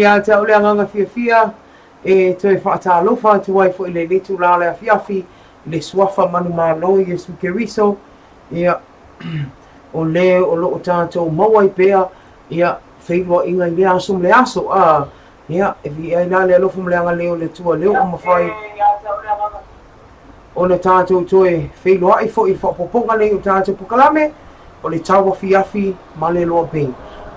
Ya te ole anga fia te whaatalofa te wai fo ile letu la le afiafi le swafa manu malo Yesu Keriso ia o le o lo tātou mawai pea ia whailua inga i lea aso mle aso ia e vi ai nā le alofu mle anga leo le tua leo o mawhai o le tātou toe whailua ai fo i whapoponga le o tātou pukalame o le tawa fiafi ma le loa pei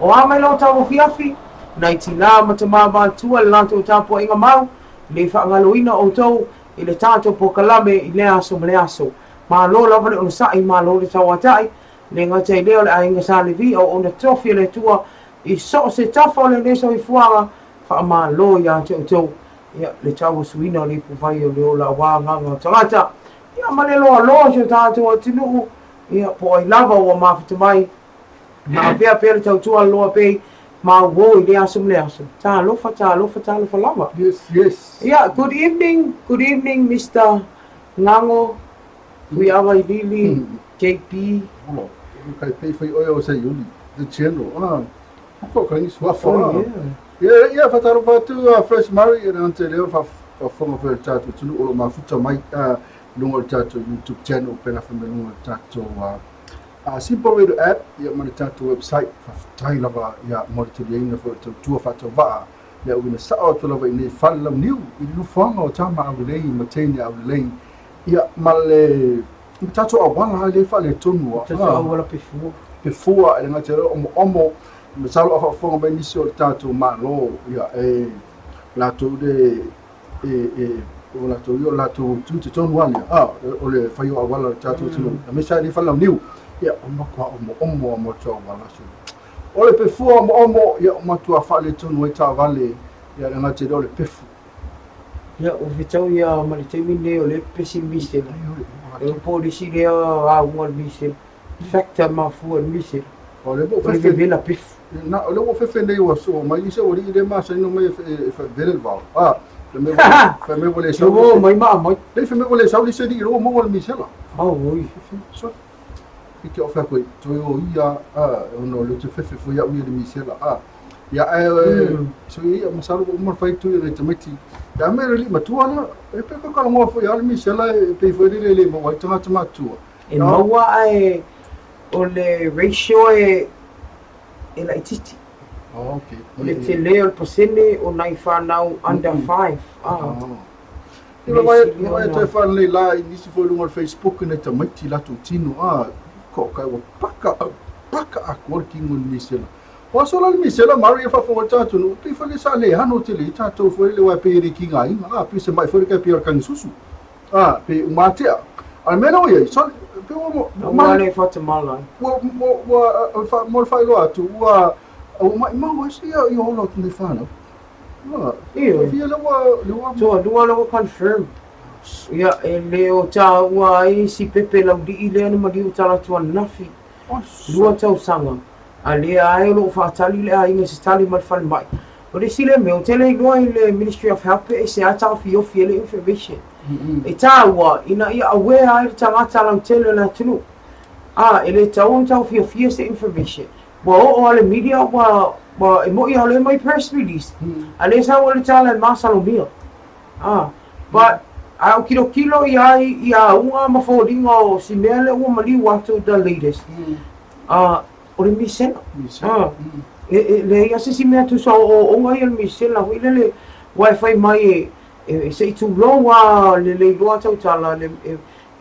o amai lo tawa fiafi nai tina matamama tua le lanto tāpua inga mau le whaangaloina o tau i le tātou pokalame i lea aso mle aso ma lo lava le onasai ma lo le tawatai le ngatai leo le ainga sa le vi o ona tofi le tua i so se tafa o le neso i fuanga wha ma lo ia te o tau ia le tau suina le puvai o le ola wānganga tangata ia ma le loa loa so tātou atinu ia po ai lava ua mawhita mai ma vea pēr tautua loa pei ma wo i le asum le asum tā lofa lava. Yes. Yeah, good evening Mr. Ngango Kuiawa Ilili JP. Oh, kai pei fai oia o sei uli the channel ko kai swafa. Oh, yeah fataro fatu fresh mari e ante leo fa fonga fe tatu tunu o mafuta mai lungo tatu YouTube channel pena fa lungo tatu simple way to add ya mana tatu website fa tai lava ya multi-line for tu fatu va ya una sao tu lava ni falla new i lu fonga o tama avulei mateni avulei ya male tatu awala le fa le tunu tatu awala pefua e ngate omo masalo a fonga ba nisio tatu malo ya la tu de o la tu yo la tu tu ton wani o le fayo awala tatu tu me sa ni falla new ya omo to wala su o le pefua omo ya matu a fa le tunu e ta vale ya ngate do le pefu ya o vitau ya malitemi o le pessimiste o polisi le a un mise factor ma fu mise o le bo fe vela pif na o le bo fe nei o so ma ise o le ma sa no me fe vele va fe me vole sa o mai ma le fe me vole sa li se di ro mo le mise la oi so ki o fa ko to o ia no le te fe fu ya ui le mise la ya so ia masalo mo fa tu le tamati ya me li matuana e pe ko ka mo fo ya le mise la pe fo le mo wa tama tu e maua ai o le ratio e la ititi. Okay. Le te leo pasene o nai whanau under 5. Ila mai te whanau la i nisi fo lunga Facebook ne te maiti latu tino ko kai wa paka a working on misela. Wa so la misela mari fa fo tatu no pe fa le sa le hano te le tatu fo le wa pe ri kinga inga pe se mai fo ka pe kan susu. Pe umatea. Almeno ye so pe mo male fatamala. Mo fa lo atu wa ma wa si yo lo tu le fano. Fia lo confirm. Ya leo ta wa si pepe la di ile no magi utala tu nafi. Lua tau sanga. Ale ai lo fa tali le ai ngi tali mal fal mai. O le sile me o tele go ile Ministry of Health e se ata fi le information. E taua ina ia aware ai tangata lang tele na tunu. Ele tau fi se information. O le media wa e mo ia le mai press release. Ale sa o le tala masalo mia. But au kilo ia unga mafodinga o si mele o mali watu the latest. O le misena. Le ia se mea tu so o ngai le misena o ile wifi mai e sei tu loa le loa tau tala le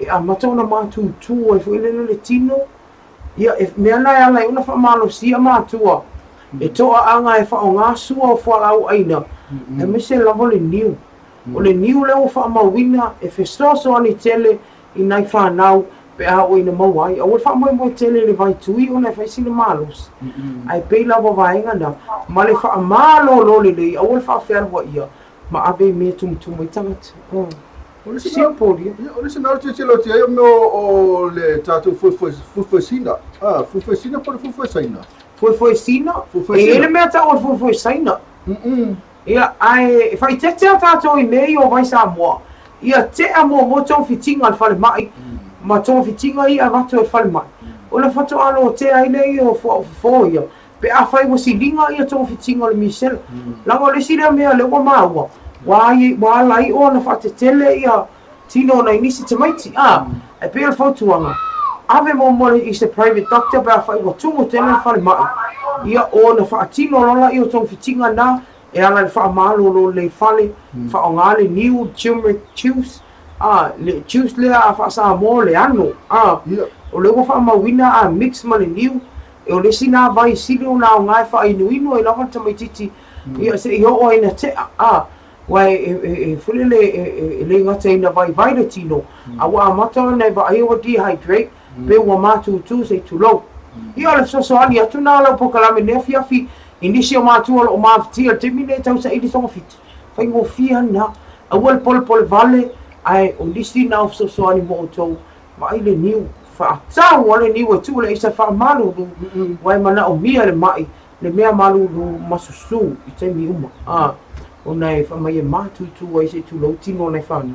a matona matu tu e foi le tino ia e me ana ala una fa malo sia matua e toa anga e fa nga sua o fa lau aina e me se la vole niu o le niu le o fa mawina e festoso ani tele i nai fa nau pe a o ina mawai o fa mo tele le vai tui ona fa sina malos ai pe la vo vai nga ma le fa malo lo le o fa fer wa ia ma ave me tum i tangat. Simple. Ora se não te lo te eu o le tatu foi sina. Foi sina por foi sina. Foi sina. Ele me ata o foi sina. Ia ai fai te tatu i mei o vai sa mo. Ia te amo mo tau fitinga al fale mai. Ma tau fitinga ia vato al fale mai. Ola fato alo te ai nei o fo ia. Pe a fai mo silinga ia tau fitinga le misel. Lango le sila mea le wa maua. Wa lai ona fa te tele ia tino na inisi te maiti e pe al fautuanga ave mo is a private doctor ba fa wa tungo tele fa mai ia ona fa tino lola ia tong fitinga na e ala fa malo lo le fale fa ngale new turmeric juice le juice le a fa sa mo le ano o le fa mawina a mix ma le new e o le sina vai silo na ngai fa inu e lava te maititi ia se yo o ina te wai fulele le ngata ina vai le tino awa mata na va ai o dehydrate pe wa matu tu se tu lo ia le so ani atuna la pokalame ne fiafi inisio matu o mafti te mine tau sa idi so fit faigofia na aua le polepole vale ae o lisi na ofesoasoani mo outou ma ai le niu faatau o le niu e tuu le isa faamalulu uae manaʻomia le maʻi le mea malulu masusu i taimi uma ona e faamaia matutu ai se tulou tino onai fanau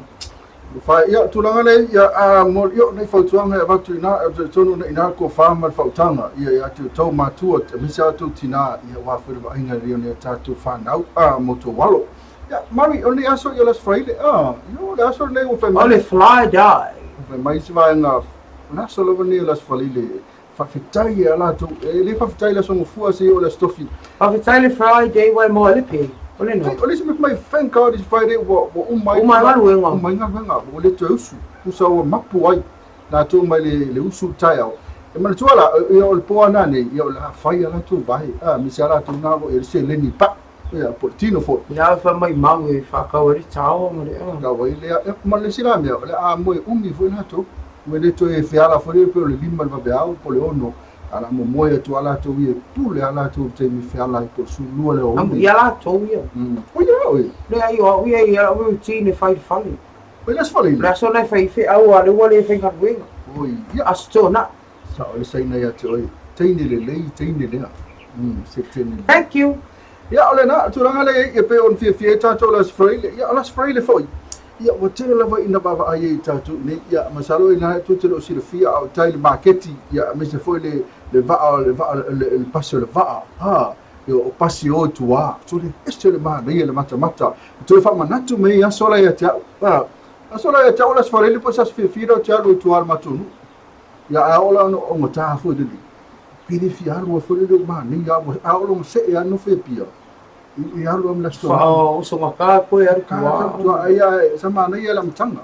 fa ia tulaga le ia mo io nei fautuanga e watu ina e tonu nei ina ko fama le fautanga ia tu tau matua te misa tu tina ia wa fu le ainga rio ne tatu fanau mo to walo ia mari only aso ia las fraile io le aso nei o fa o le fly die fa mai se va nga na solo veni las fraile fa fitai ala tu le fa fitai la sono fu se o la stofi fa fitai le Friday wai mo le pe ole no ole se mai thank God is Friday wo umai ngaluenga umai ngaluenga o le tu usu usa o mapu ai na tu mai le usu taiao e mana tuala o le poa nane ia o la fai ala tu vai mi sara tu na o se le ni pa ia portino fo ia fa mai mau e fa ka ori tao mo le ga vai le ma le sira me le mo umi fo na tu o le tu e fiala fo le pe le lima va beau po le ono ala mo moia tu ala tu ia pule ala tu te mi fiala po su lua le o ia la to ia o ia o le ai o ia o tine fai fali o le fali la so na fai fe au ale wale fe ka wenga o ia astona sa o le sai na ia te oi teine le lei teine le se teine thank you ia ole na tu ranga le e pe on fie tato las fraile ia las fraile foi ia o te lava ina baba ai tato ne ia masalo ina tu te lo sirfia au tail marketi ia me se foi le le passo le va io o passi o tua tu le este le ma nei le mata tu fa manatu me ia sola ia te a sola ia te las fraile po sa fie o te alu tu al matunu ia a ola o ngota fu de pili fiaru fu de ma nei ia a ola se ia no fe pia ia lo am la sto o so maka ko ia tu ia sama nei ia la mtanga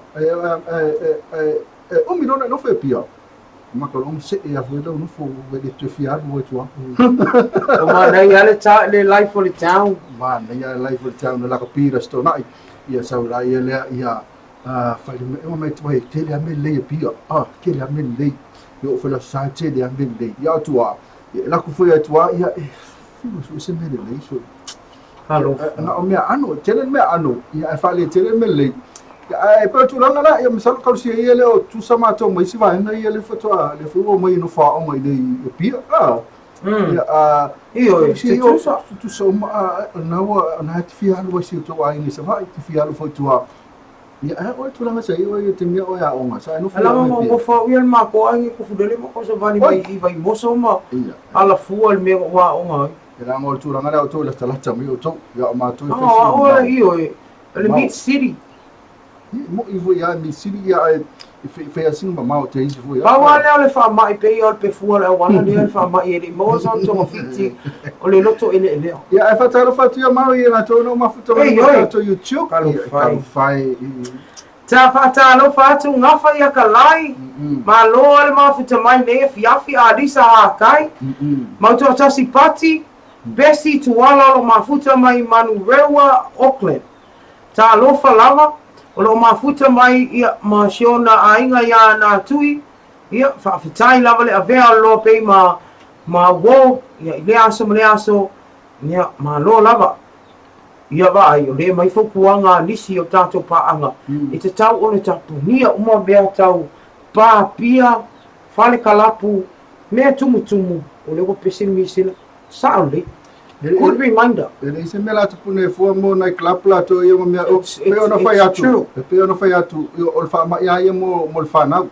o mi no fe pia ma ko om se ia fu de no fu de tu fiaru o tu o ma nei ia le life for the town ma nei ia life for the town la ko pira sto nai ia sa la ia le ia fa me me tu te le me le pia ke le me le yo fa la sa te le me le ia tu la ko fu ia tu ia fu se me le so halo na o mea ano tele mea ano ia e fale tele me le e pe tu langa na ia misal ka si ia le o tu sama to mai si va na ia le foto le fu o mai no fa o mai le pia io tu so na wa na te fia lo si to ai ni sa vai te fia lo foto ia o tu langa sai o te mea o ya o nga sa no fa mo fa ia ma ko ai ko fudele mo ko so vani mai vai mo so ma ala fu al me wa o nga era ngol tu ranga o to la talata mi o to ya ma to io le mid city mo i vo ya mi city ya fe assim ma o te isi vo ya pa wala le fa mai pe o pe fu la wala le fa mai e mo so to fiti o le loto ele ya e fa taro fa tu ya ma na to no ma futo ma to YouTube kalu fai ta fa ta lo fa tu ngafa ya kalai ma lo al ma futa mai ne fiafi a lisa ha kai ma to tasi pati besi tu wala lo mafuta mai Manurewa Auckland ta lo falava o lo mafuta mai ia ma siona ainga ya na tui ia fa fitai lava le avea lo pe ma wo ia le aso ia ma lo lava ia va ai o le mai fokuanga lisi o tato paanga e te tau o le tapunia uma bea tau pa pia fale kalapu mea tumutumu o le ko pesen misila saule good reminder ele se mela tu pune fo mo na club la to yo me pe ona fa ya tu o fa ma ya mo fa na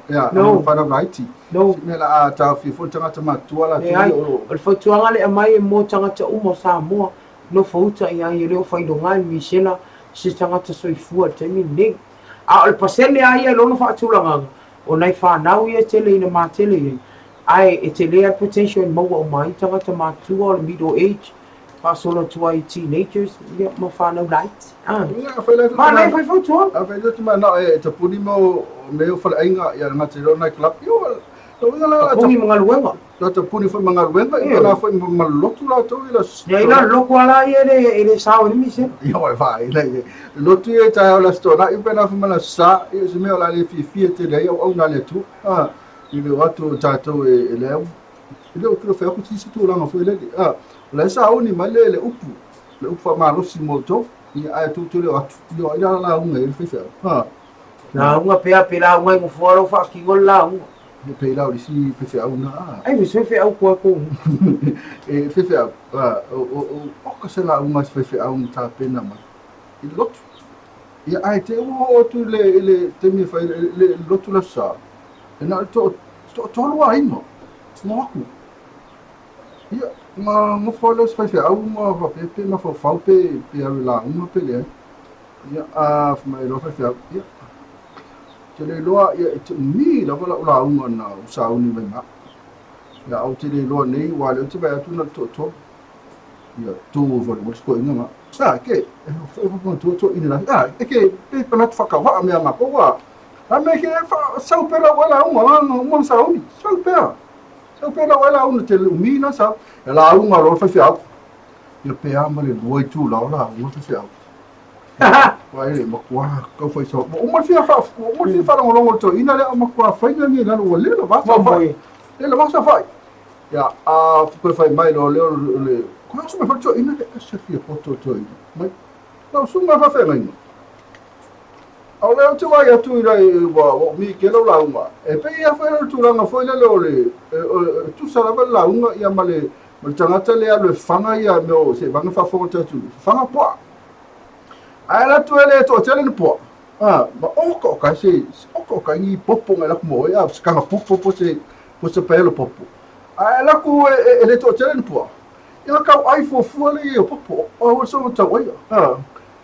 ya no fa na right no mela a ta fi fo tanga ta ma tu ala tu o fo tu anga le mai mo tanga ta umo sa mo no fo ta ya ye le fa do ngai mi sela se tanga ta so fu te mi ne a o pasele ai lo no fa tu langa o nai fa na ye tele ina ma tele ai e te lea potential mo o mai tanga ta matu o middle age pa solo to ai teenagers ia mo fa no light ma nei foi foto a vai tu ma na e te puni mo me o fa ainga ia na te na club yo lo la puni mga luenga la te puni foi mga luenga e na foi ma lotu la to ila ia ina loko ala ele sa o ni se yo vai le lotu e ta la sto na i pena fa ma sa e se me la le fi te le o na le tu i le watu tatou e leo i leo kilo whea kuti si tūranga fwele la sa au ni mai le upu fa malosi mo to ia ai tu le atu le ila la unga e fese ha Na unga pea pela unga i ngofua fa ki gola unga. le pe la si fese au na Ai mi se fe au ko ko. e fese au o ka se la unga fese au ta pena ma i lot ia ai te o tu le te mi fa le lotu la sa e na to lo ai no aku ia ma fo fese au ma va pe ma fo fa pe la unga pe le ia mai lo fese au ia te le loa ia te mi la la unga na sa uni mai ma ia au te le loa nei wa le te vai atu na to ia tu vo mo sko inga ma ke fo to ina la ke pe pa na fa wa me ma ko wa a me ke fa sa pela wala unga mo sa uni sa pela wala unga te mi na sa la unga lo fa fi au ia pe ama le voi tu la unga fa fi au Wai le makua kau fai so. O mo fa longo to ina le makua fai na ni na o le va sa fai. Le va sa fai. Ya ko fai mai le ko so me fa to ina le se fi foto to ina. Mai. No so me fa fa mai. Au le tu vai atu ira wa mi ke lo la uma. E pe ia fa tu la foi le tu sa la unga ia male mo tangata le alo fanga ia me se vanga fa foto tu. Fanga po. Ai la tu ele to tele no po. Ma o ko ka ni popo ngala mo ya ska popo se pelo popo. Ai la ku ele to tele no po. Ia ka ai fo le o popo. O so mo tau ia.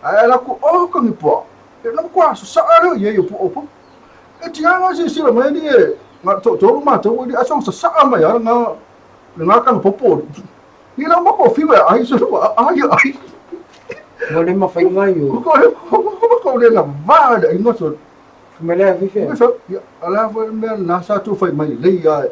Ai la ku o ko ni po. E no kwa so sa aro ye o popo. E tia nga se sila mai ni nga to ma to ni aso sa ma ya nga ka popo. Ni la mo ko fi ai so ai Mo le ma fai ngai yo. Ko le na va de no so me le vi fe. So ala fo me na sa tu fai mai le ya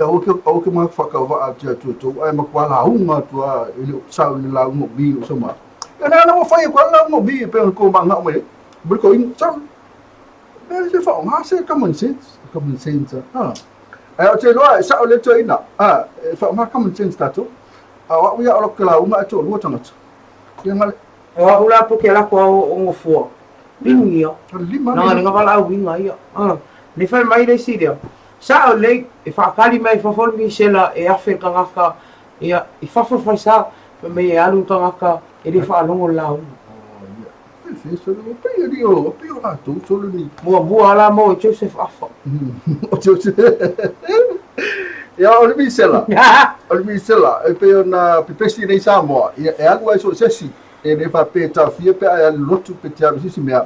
o ke ma fa ka va a tu ai ma kwa la unga tu a ile sa le la mo bi so ma. Ya na mo fai kwa la mo bi pe ko ma nga mai. Bu ko in sa. Me se fa ma se common sense. Ai te lo sa le to ina. Fa ma common sense ta tu. Wa ya lo ka la unga to lo tanga. Ya ngal Wa ula po ke la ko o ngofua. Bingi yo. Na nga wala au binga ia. Ni fai mai le sidia. Sa o le e fa kali mai fa fol mi sela e afe ka ngaka ia i fa fol fai sa me e alu ka ngaka e le fa longo la. Fiso lo pe dio la tu solo ni. Mo ala mo Joseph afa. O Joseph. Ya o mi sela. O mi sela e pe ona pipesi nei sa mo. E alu ai so sesi. E le fa pe ta fia pe ai lotu pe tia sisi mea.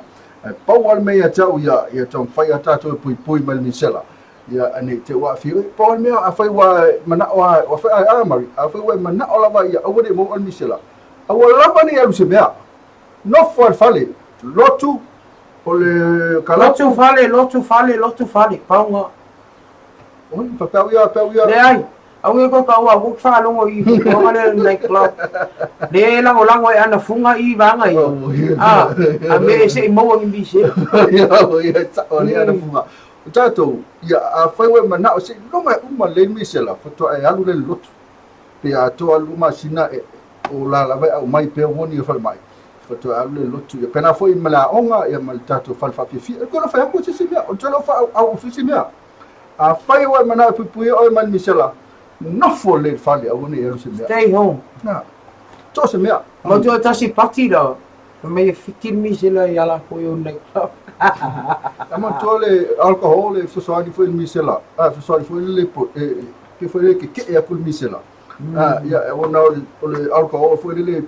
Pau al mea tau ia tau fai ata to pui mal ni sela. Ia ane te wa fia. Pau al mea a fai wa mana wa fai ai amari. A fai wa mana o lava ia au de mo al mi sela. Au lava ni alu se mea. No for fale. Lotu o le Lotu fale. Pau nga. O papau ia. Le ai. Au ko ka wa bu fa longo I ko le like club. Le lango e ana funga I vanga I. A me se mo ngi bi se. Ia ta o le ana funga. Tato ia a fai we mana o se no mai uma le mi se la foto ai alu le lotu. Pe a to alu ma sina e o la vai au mai pe woni fa mai. Foto alu le lotu ia pena foi mala onga ia mal tato fa fi. Ko la fa ko se mea o tolo fa au se mea. A fai we mana pui o man mi se la. No for le fale au ni ero se mea. Stay home. Na. To se mea. Ma tu tasi pati da. Me fikin mi se la yala ko yo like club. Ama tole alcohol e fosfadi foi mi se la. Fosfadi foi le que foi que é por mi se la. Ya o na o le alcohol foi le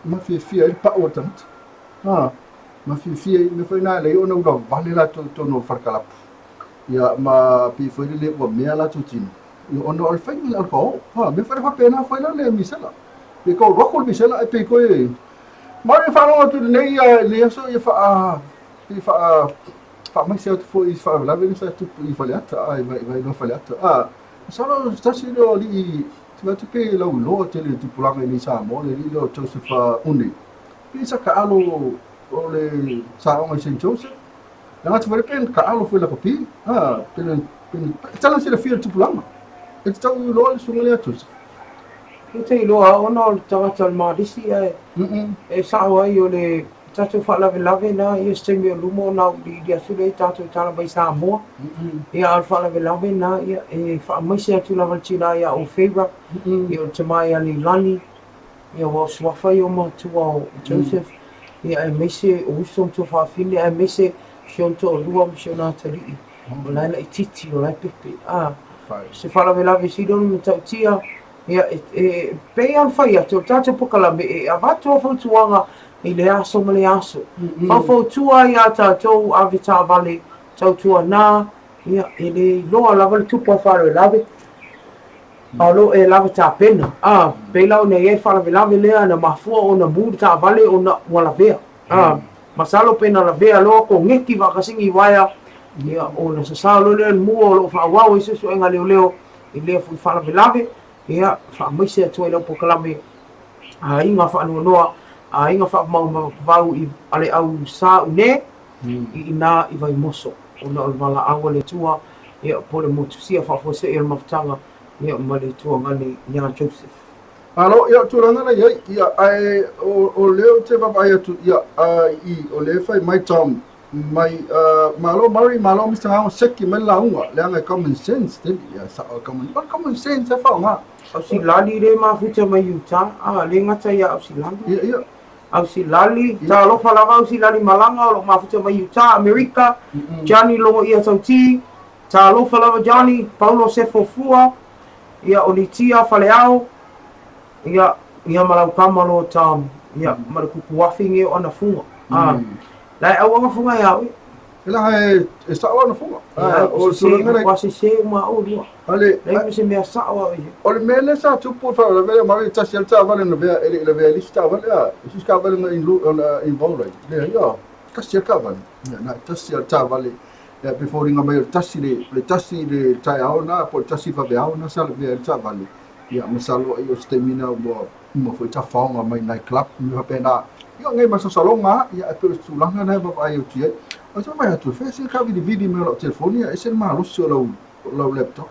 ma fi il pa o tant. Ma fi me foi na le o na vale la to no farkala. Ya ma pi foi le o me la tutino. Yo ono al fai il alcohol. Me foi fa pena foi la le mi se la. Pe ko ro mi se la e pe ko e. Ma me fa no tu nei le so e fa fa mai se foi fa la veni sa tu I faliata vai no faliata solo sta sino li tu vai pe la ulo te le tu pulanga ni sa mo le li lo Joseph undi pisa ka alo o le sa o mai Saint Joseph na tu vai pe ka alo foi la kopi pen tala se le fia tu pulanga e tu lo le sunga le tu te iloa ona o le tagata o le malisi e sa'o ai o le tatou fa'alavelave na ia setemi o luma ona auli'ili atu le tatou tala mai Samoa ia o le fa'alavelave na ia e fa'amaise atu lava le tila ia o Feiva ia o le tamai a Leilani ia ua o suafa i o matua o Joseph ia e maise o uso mtua fa'afine e maise sion to'olua ma sion atali'i o lae la'ititi o lae pepe se fa'alavelave silonu ma tautia ia e pei ana fai atu o tatou pokalame e avatu o fautuaga i le aso ma le aso faufautua iā tatou ave tāvale tautuanā ia e le iloa lava le tupu a fa'alavelave alo e lava tapena pei lau nei e fa'alavelave lea na mafua ona mu le tāvale ona ua lavea masalo pena lavea loa ko ngeki va'akasigi i waea ia ona sasalo le mua o lo'o fa'auau i susu'ega leoleo i lea foi fa'alavelave ia fa'amaise atu ai lau pokalame aiga fa'anoanoa aiga fa'amaumavau i ale au sa'une i inā i vaimoso ona o le vala'au a le atua ia po le motusia fa'afuase'i o le mafutaga ia ma le tuagani ia Joseph. Alo ia tulaga lai ai ia ai o leo te vavai atu ia i o le fai mai tom mai malo Murray malo Mr. Hao seki mai launga leanga common sense te ia sa common sense e whaonga au si lali re mafuta mai Utah le ngata ia au si lali ia au si lali ta lo falaga au si lali malanga o mafuta mai Utah America Johnny longo ia tauti ta lo falaga Johnny Paulo Sefofua ia olitia faleao ia malau kamalo tam ia malakuku wafinge ona funga lai au anga funga ia ela e sa ona funga o tulaga quasi se ma o dio ale lai se me sa o le mele sa tupu fa le vele mari tasi alta vale no vea ele vea lista vale si ska vale no in volai le ia tasi alta vale na tasi alta vale before ringa mai tasi le tai aona po tasi fa vea ona sa le vea alta vale ia masalo ai o stamina mo foi ta faunga mai night club mi pena ia ngai masa salonga ia e pere sulanga na ba ai o tie o so vai atu fe se ka vidi me lo telefonia e se ma lo so lo laptop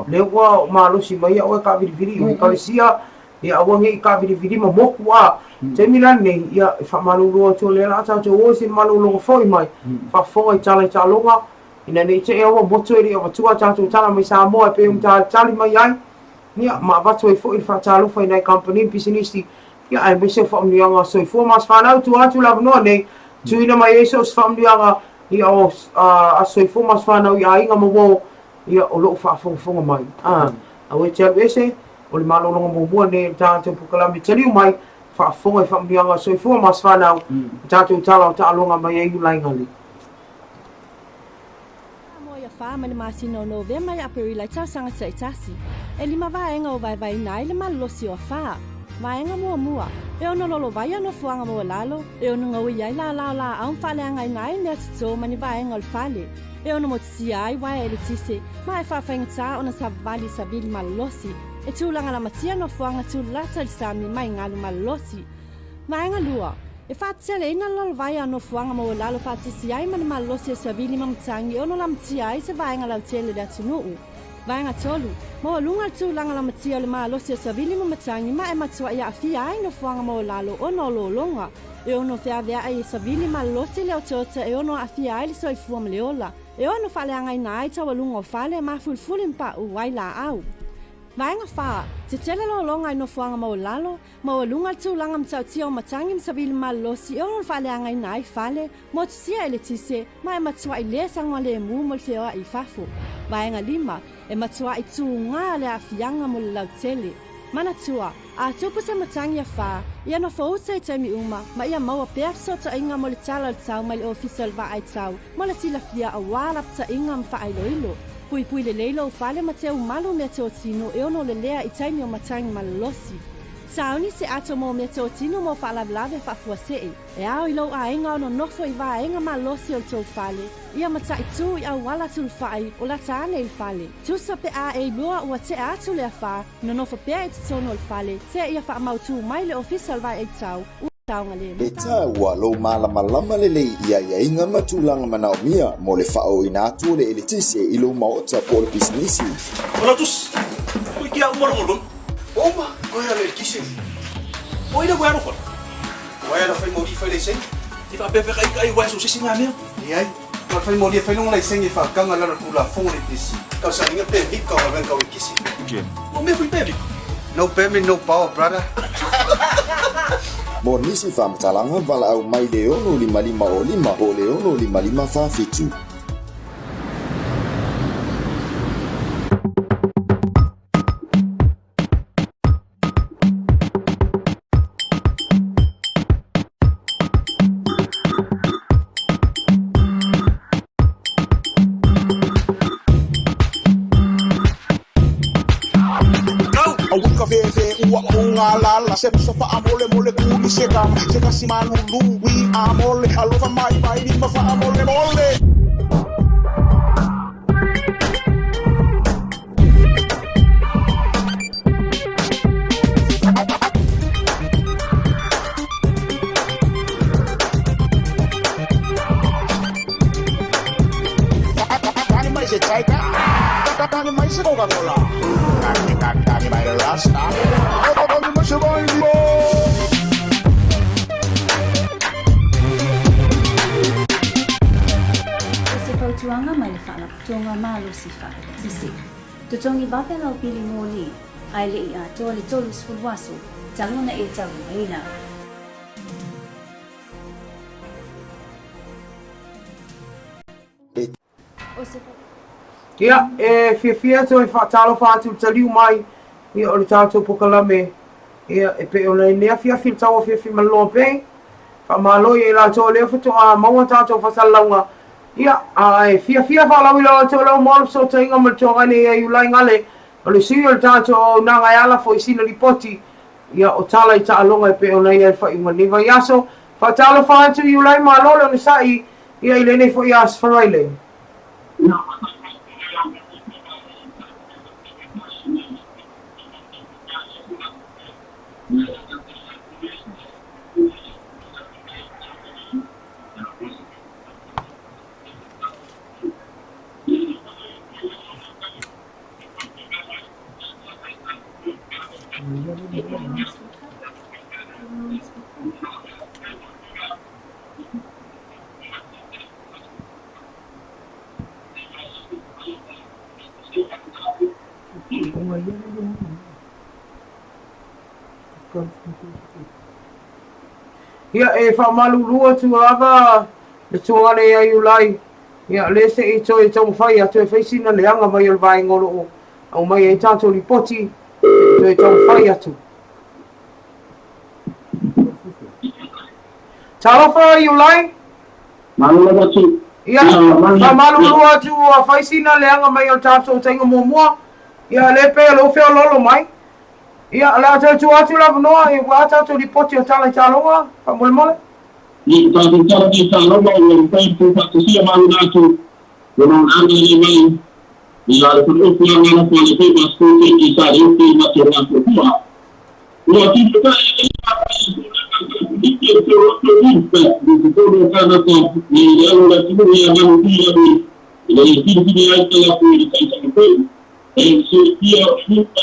le wa ma lo si mai o ka vidi o ka sia ia o ngai ka vidi mo moku te milan nei ia fa malulu to le la ta o se malulu foi mai fa foi talonga ina nei te o moto ri o tua tatu tala mai Samoa pe ta tali mai ai ia ma vatu e foi fa talo foi nei company business ia ai me se family anga so for mas fanau tu atu la no nei tu ina mai eso family anga ia o a so for mas fanau ia inga mo ia o lo fa fonga mai a we tell ese o le malo longa mo nei ta te pukalami tell mai fa fonga family anga so for mas fanau ta tu tala ta longa mai ai lai ngali mani masino no ve mai aperi lai ta sanga sai tasi e lima vaenga o vai nai le malosi o fa vaenga mua e ono lolo vai no fuanga mo lalo e ono ngoi ai la au fale ngai ne so mani vaenga o fale e ono mo tsi ai wa e tisi mai fa fenga ona sabali sabili malosi e tulanga la matia no fuanga tu la tal sami mai ngalu malosi vaenga lua e fatsele ina lol vai no fuanga mo lalo fatsi ai man malosi sabili mamtangi ono lam tsi ai se vaenga la tele da tunu vaenga tolu mo lunga tu langa la matia le malosi sabili mamtangi ma e matua ia fi ai no fuanga mo lalo ono lo longa e ono fe avea ai sabili malosi le otota e ono afi ai le soi fuam leola e ono fale anga ina ai tawa lunga fale ma fulfulin pa u wai la au vaenga fa te tele lo longa no fuanga mo lalo mo lunga tu langa mtau tio matangi msabili malosi e ono fale anga ina ai fale mo tsia ele tise ma e matua i le sangwa le mu mo feo i fafo vaenga lima e matua i tu nga le afianga mo lau tele mana tua a tupu se matangi a fa ia no fauta i taimi uma ma ia maua perso ta inga mo le tala le tau mai le official va ai tau mo le tila fia a wala ta inga mfa ai loilo pui le leilo fale ma teu malu me teo tino e ono le lea i taimi o matangi malosi sauni se ato mo me teo tino mo fa lavelave fa fuasei e ao i lau a inga ono nofo i va inga malosi o tau fale ia mata i tu i au wala tu fai o la taane il fale tu sa pe a e lua ua te atu le fa no nofo pe i tono il fale te ia fa mautu mai le official va e tau e tā ua lo malama lelei ia inga matulanga manaumia mo le whao ina atu le ele tise i lo maota po le bisinisi. Ora tus, kui kia umaro Oma, kau yang lagi kisah. Oi dah buat apa? Wai dah fai modi fai lesen. Ifa pe fe kai wai so sisi ngame. Iya. Kau fai modi fai long lesen ifa kang ala kula fong le tisi. Kau sa ninga pe big kau ben kau kisi. Okay. O me fui pe. No payment, no power, brother. Monisi fam talanga vala au mai leono 55 o leono 55 fafitu. La se fa amole mole kuli seka si manulu wi amole alova mai mai di ma fa amole mole Kani mai se chaika kani mai se Coca-Cola kani mai rasta tuanga mai le fala tuanga malo si fala sisi tutongi bape la pili moli ai le ia tole tole sfulwaso taluna e taluna Ia, fia to e whaatalo whaatu taliu mai ia o le tātou pokalame ia e pe o nei nea fia tau fia maloa pei whamaloi e la tō leo whito a maua tātou whasalaunga ia a e fia whalau i la tō leo mōlu so ta inga ma tō ngane ia iulai ngale o le sui o le tātou nanga e ala fo i sina li poti ia o tala i ta alonga e pe o nei e whainga niwa iaso whaatalo whaatu iulai malole o le sai ia i le nei fo i as wharaile Ia e whamalurua tu ava le tuangane e iulai. Ia le se i toi tau whai atu e whaisina le anga mai o le vai ngoro o. Au mai e tātou li poti toi tau whai atu. Talofa iulai? Malurua tu. Ia whamalurua tu a whaisina le anga mai o tātou tainga mua. Ia le pe lo feo lolo mai. Ia la tu atu la noa e wa tātou li poti o tala i talonga. Pa mole mole? Ni tātou tala i talonga o le pai pu whakasia maru nātu. Wana anga ni mai. Ia le put upu la ngana pa le pepa skote ki sa yuki matu nātu kua. Ua tipu ka e ike te roto nipe. Ni te kana ta ni elu la timu ni a manu pia ni. Ila i tipu ai tala pu i kai tala pu. E se pia nipe.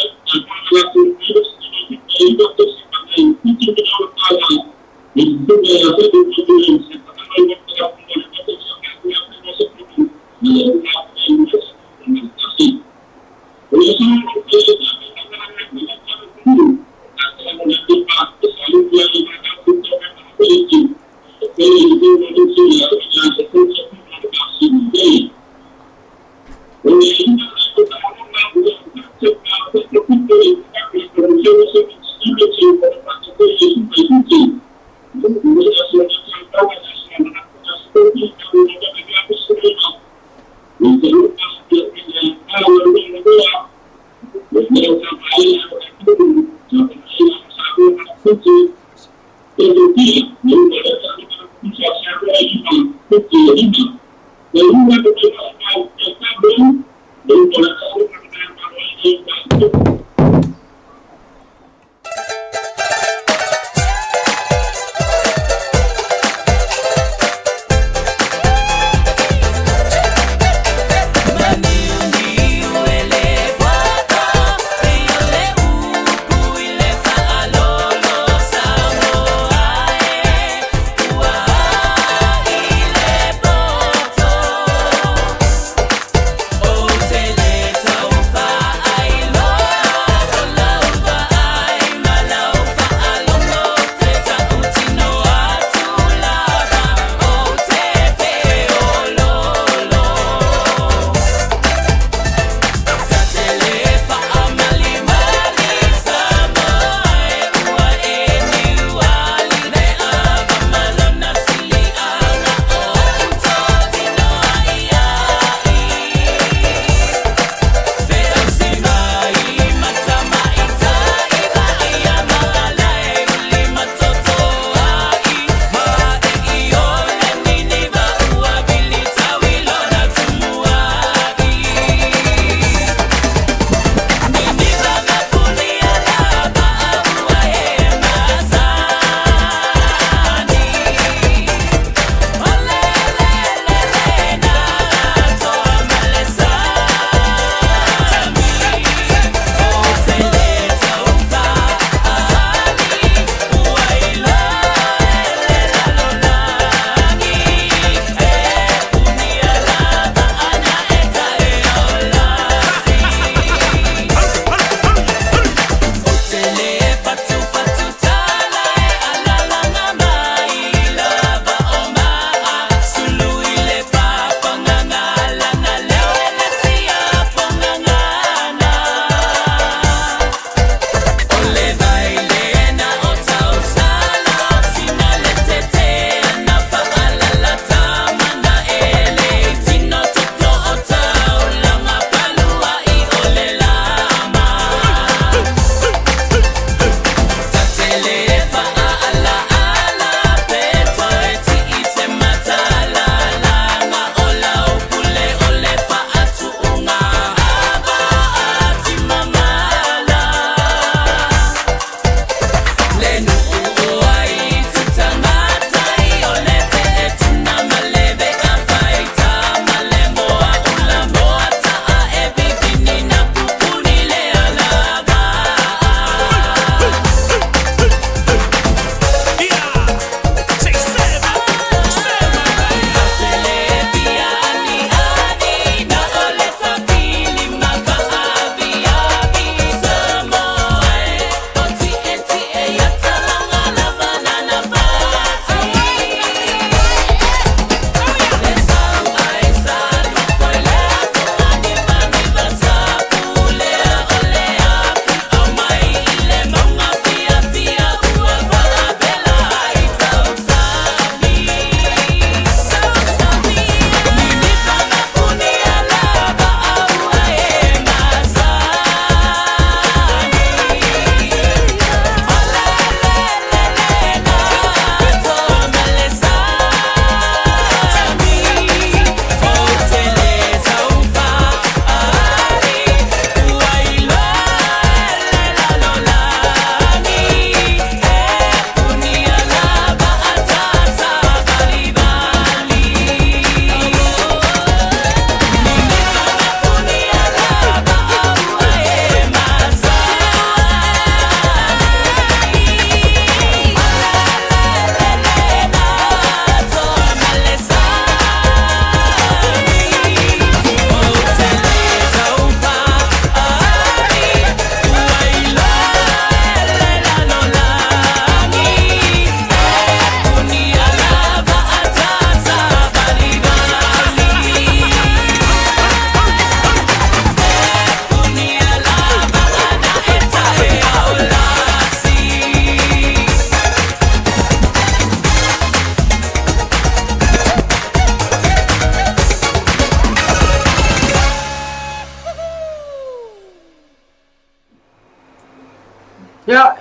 Ya,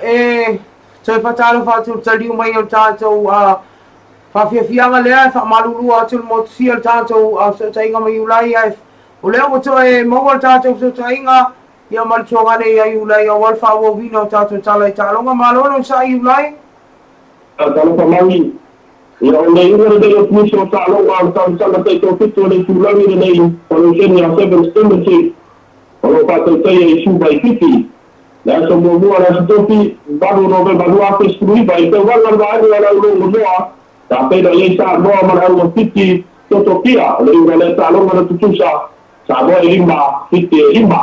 saya fatalo fatu tali mai o tātou whawhiawhianga lea, whamalulua atu mo sia tātou so tainga mai ulai ai. O lea mo to maua tātou so tainga, ia malituanga nei ai ulai o walwha o wina o tātou talai tālonga malono sa ai ulai. Talo pamali. Ia o nei ura de o puso tālonga o tātou tala tei tō pitu o nei tūlangi nei, o nei seni a Seven Stimulus, o lo tātou tei e Subai Kiki. Lea so mua la sitopi, baru no ve baru ake skruiba, i te wangan vaani ala ulo moa, ta peda lei sa moa mana ua fiti toto kia, lei ura le tālonga na tutusa, sa moa e lima, fiti e lima.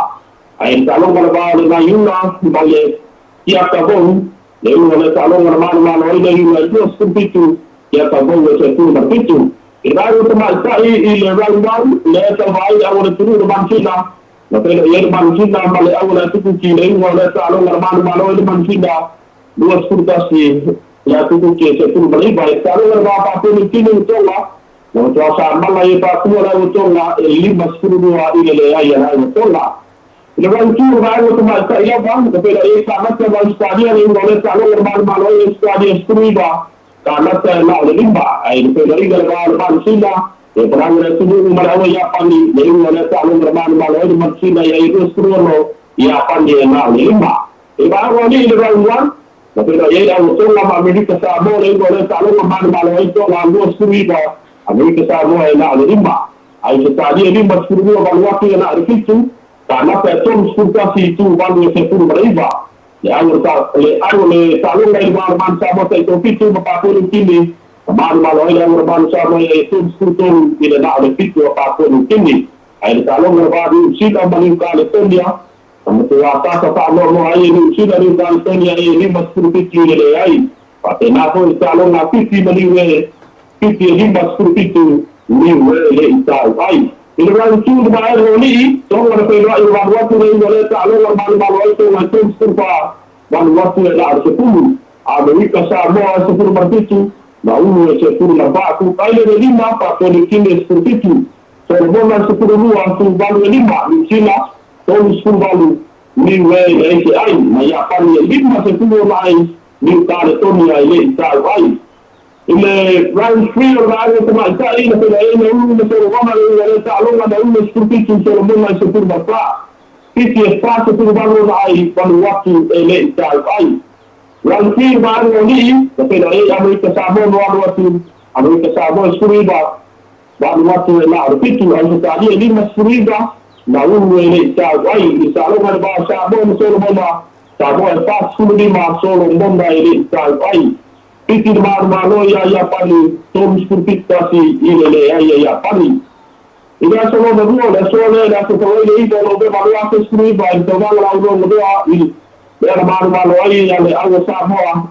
Ai tālonga na vaa le nai una, ma le kia ka vou, le ura le tālonga na mana oina i ura i tua skumpitu, kia ka vou e se tū na pitu. I rai o te mai tai i le rau, le ta vai a ora turu na mansina, na pena ia mansina ma le au na tuku ki le ua le tālonga na mana oina mansina, lua skurtasi, le tuku ki se tū maliba, e tālonga na vaa pāpuni kini utonga, na tua sa mala e pāpua rai utonga, e lima skurunua i le ai rai utonga. Le wan tu vai o tuma ka ia bang ka pela e ka mata va stadia ni ngole ta lo mal e stadia struiba ka mata na le limba ai pela ringa le va sila e prang le tu ni mara ya pani le ngole ta lo mal e ma sila ya i struno ya pani na le limba e va ro ni le wan ka pela e da o la ma medica sa mo le ngole ta lo mal e to la lo struiba america sa mo e na le limba ai stadia limba struno va lo na rifitu karena petrol skurkasi itu baru sepuluh ribu. Ya, le talung dari bahan sama itu pitu apapun kini. Bahan malu yang bahan sama itu skurkul tidak ada pitu apapun kini. Air talung baru sida meningkat Estonia. Kemudian atas sama mau air sida meningkat Estonia ini masuk pitu ini air. Pakai nahu talung pitu meningkat pitu ini masuk pitu ini le itu air. Ini kan cuma bayar ni, semua orang pernah iwan waktu ni boleh tak lalu malu itu macam surpa, malu waktu yang ada 10, Amerika sama 10 berpitu, baru 10 nampak aku kali ni 5, pakai ni kini 10 pitu, sebelum 10 luar tu baru 5, di China, tahun 10 baru, ni dari ACI, maya pani 5 10 lain, ni kali tu ni ini tak baik. Ile round 3 orang sama sekali na pela ini ulu na soro wana le talonga na ulu skurpitu soro mona sepur bapa kiti espaço por valor ai quando waktu ele tal ai round 3 baru ni na pela ini Amerika Samoa no waktu Amerika Samoa skuriba baru waktu na repitu ai tadi ini skuriba na ulu ele tal ai di talonga ba Samoa soro mona Samoa espaço skuriba soro mona ele tal ai Piti maru ya pani tom skurpitasi ile ya pani. Ida solo na ruo le solo na to ile ibo no be maru ake skriba in to mala uno mo doa ile. Era maru ya le awo Samoa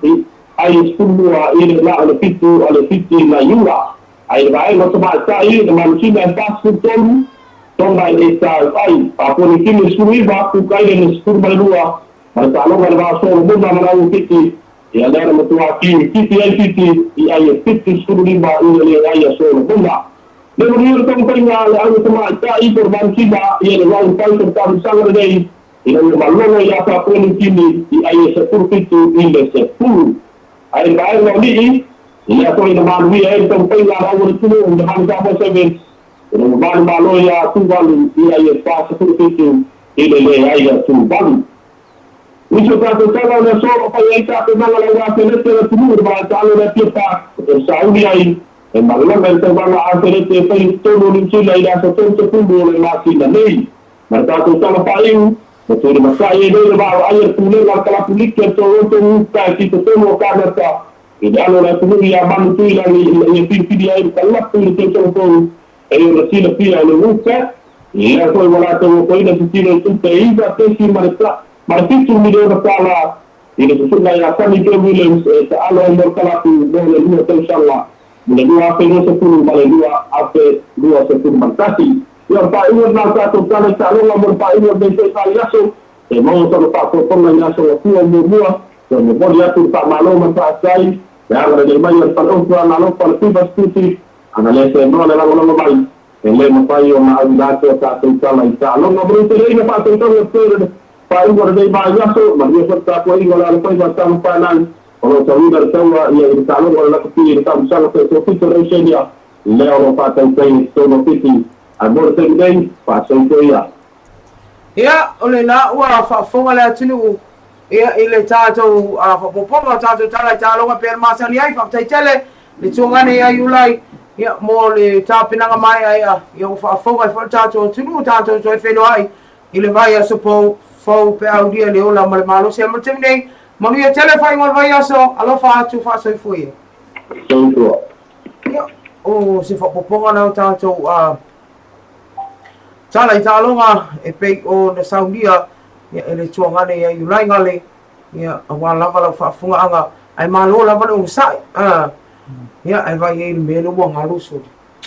ai skurua ile la le piti na yura. Ai vai no to ba sai na mansina pas tom na ile sa ai apo ni kini skriba ku kai le skurba lua. Ai talo ga solo mo na maru piti ya lera matua kiti ai piti skurba ile ai solo bunda. Lero ni tong painga le au tama tai korban kiba ile wau tai korban sangar dei ile malolo ya pa poni kini ai sepur pitu ile sepur ai bai no ni ya to ina man wi ai tong painga au tu unda man ka bo seven ile man malo ya tu balu ai pa sepur pitu ile ai tu balu. Isso está tentando na solo para entrar para lá na frente da tudo para tal da pipa Saudi aí e malama então vai lá até ter feito todo o ensino aí da todo tudo le máquina nem mas tá tentando parir o tudo mas aí ele vai aí tudo lá aquela política todo tá aqui todo o cara tá e dá lá tudo ia mano tu lá e pedi aí para tudo que eu tô aí eu nasci na pia no Luca e eu fui lá todo o ainda sentindo tudo aí já tem que marcar Martitu video kepala ini sesuai yang akan Williams ala umur kalatu boleh 2 insyaallah boleh 2 apa 10 boleh 2 apa 2 10 mantasi yang Pak Iwan nak satu kali calon nomor Pak Iwan besok kali masuk mau satu Pak potong masuk tu umur dan dia tu tak malu mentasai yang ada di mana yang tuan lalu politik pasti analisa no dalam orang baik yang mapai yang ada satu kali calon nomor itu ini Pak Tonton Paingo de Bayaso, Maria Santa Paingo la Paingo San Panan, o Tawida Tawa, y Talo, la Copia, Tam Sala, Topito Rechenia, Leo Pata Pain, Tono Piti, agora tem bem, passa o que ia. Ia, ole na ua whafonga lea tunu ia ile tātou whapoponga tātou tala tālonga pēr māsani ai whaktai tele le tuangane ia iulai ia mō le tāpinanga mai ai ia whafonga i tātou tunu tātou toi whenua ai ile vai aso pou pe audia le ola ma le malo se ma temi nei manu ia tele whai ngol vai aso alofa atu whaasoi fui ia o se whapoponga nau tātou tala i tālonga e pei o na saunia ia ele tuangane ia iulai ngale ia awa lava lau whaafunga anga ai malo lava le usai ia ai vai e mele mua ngaluso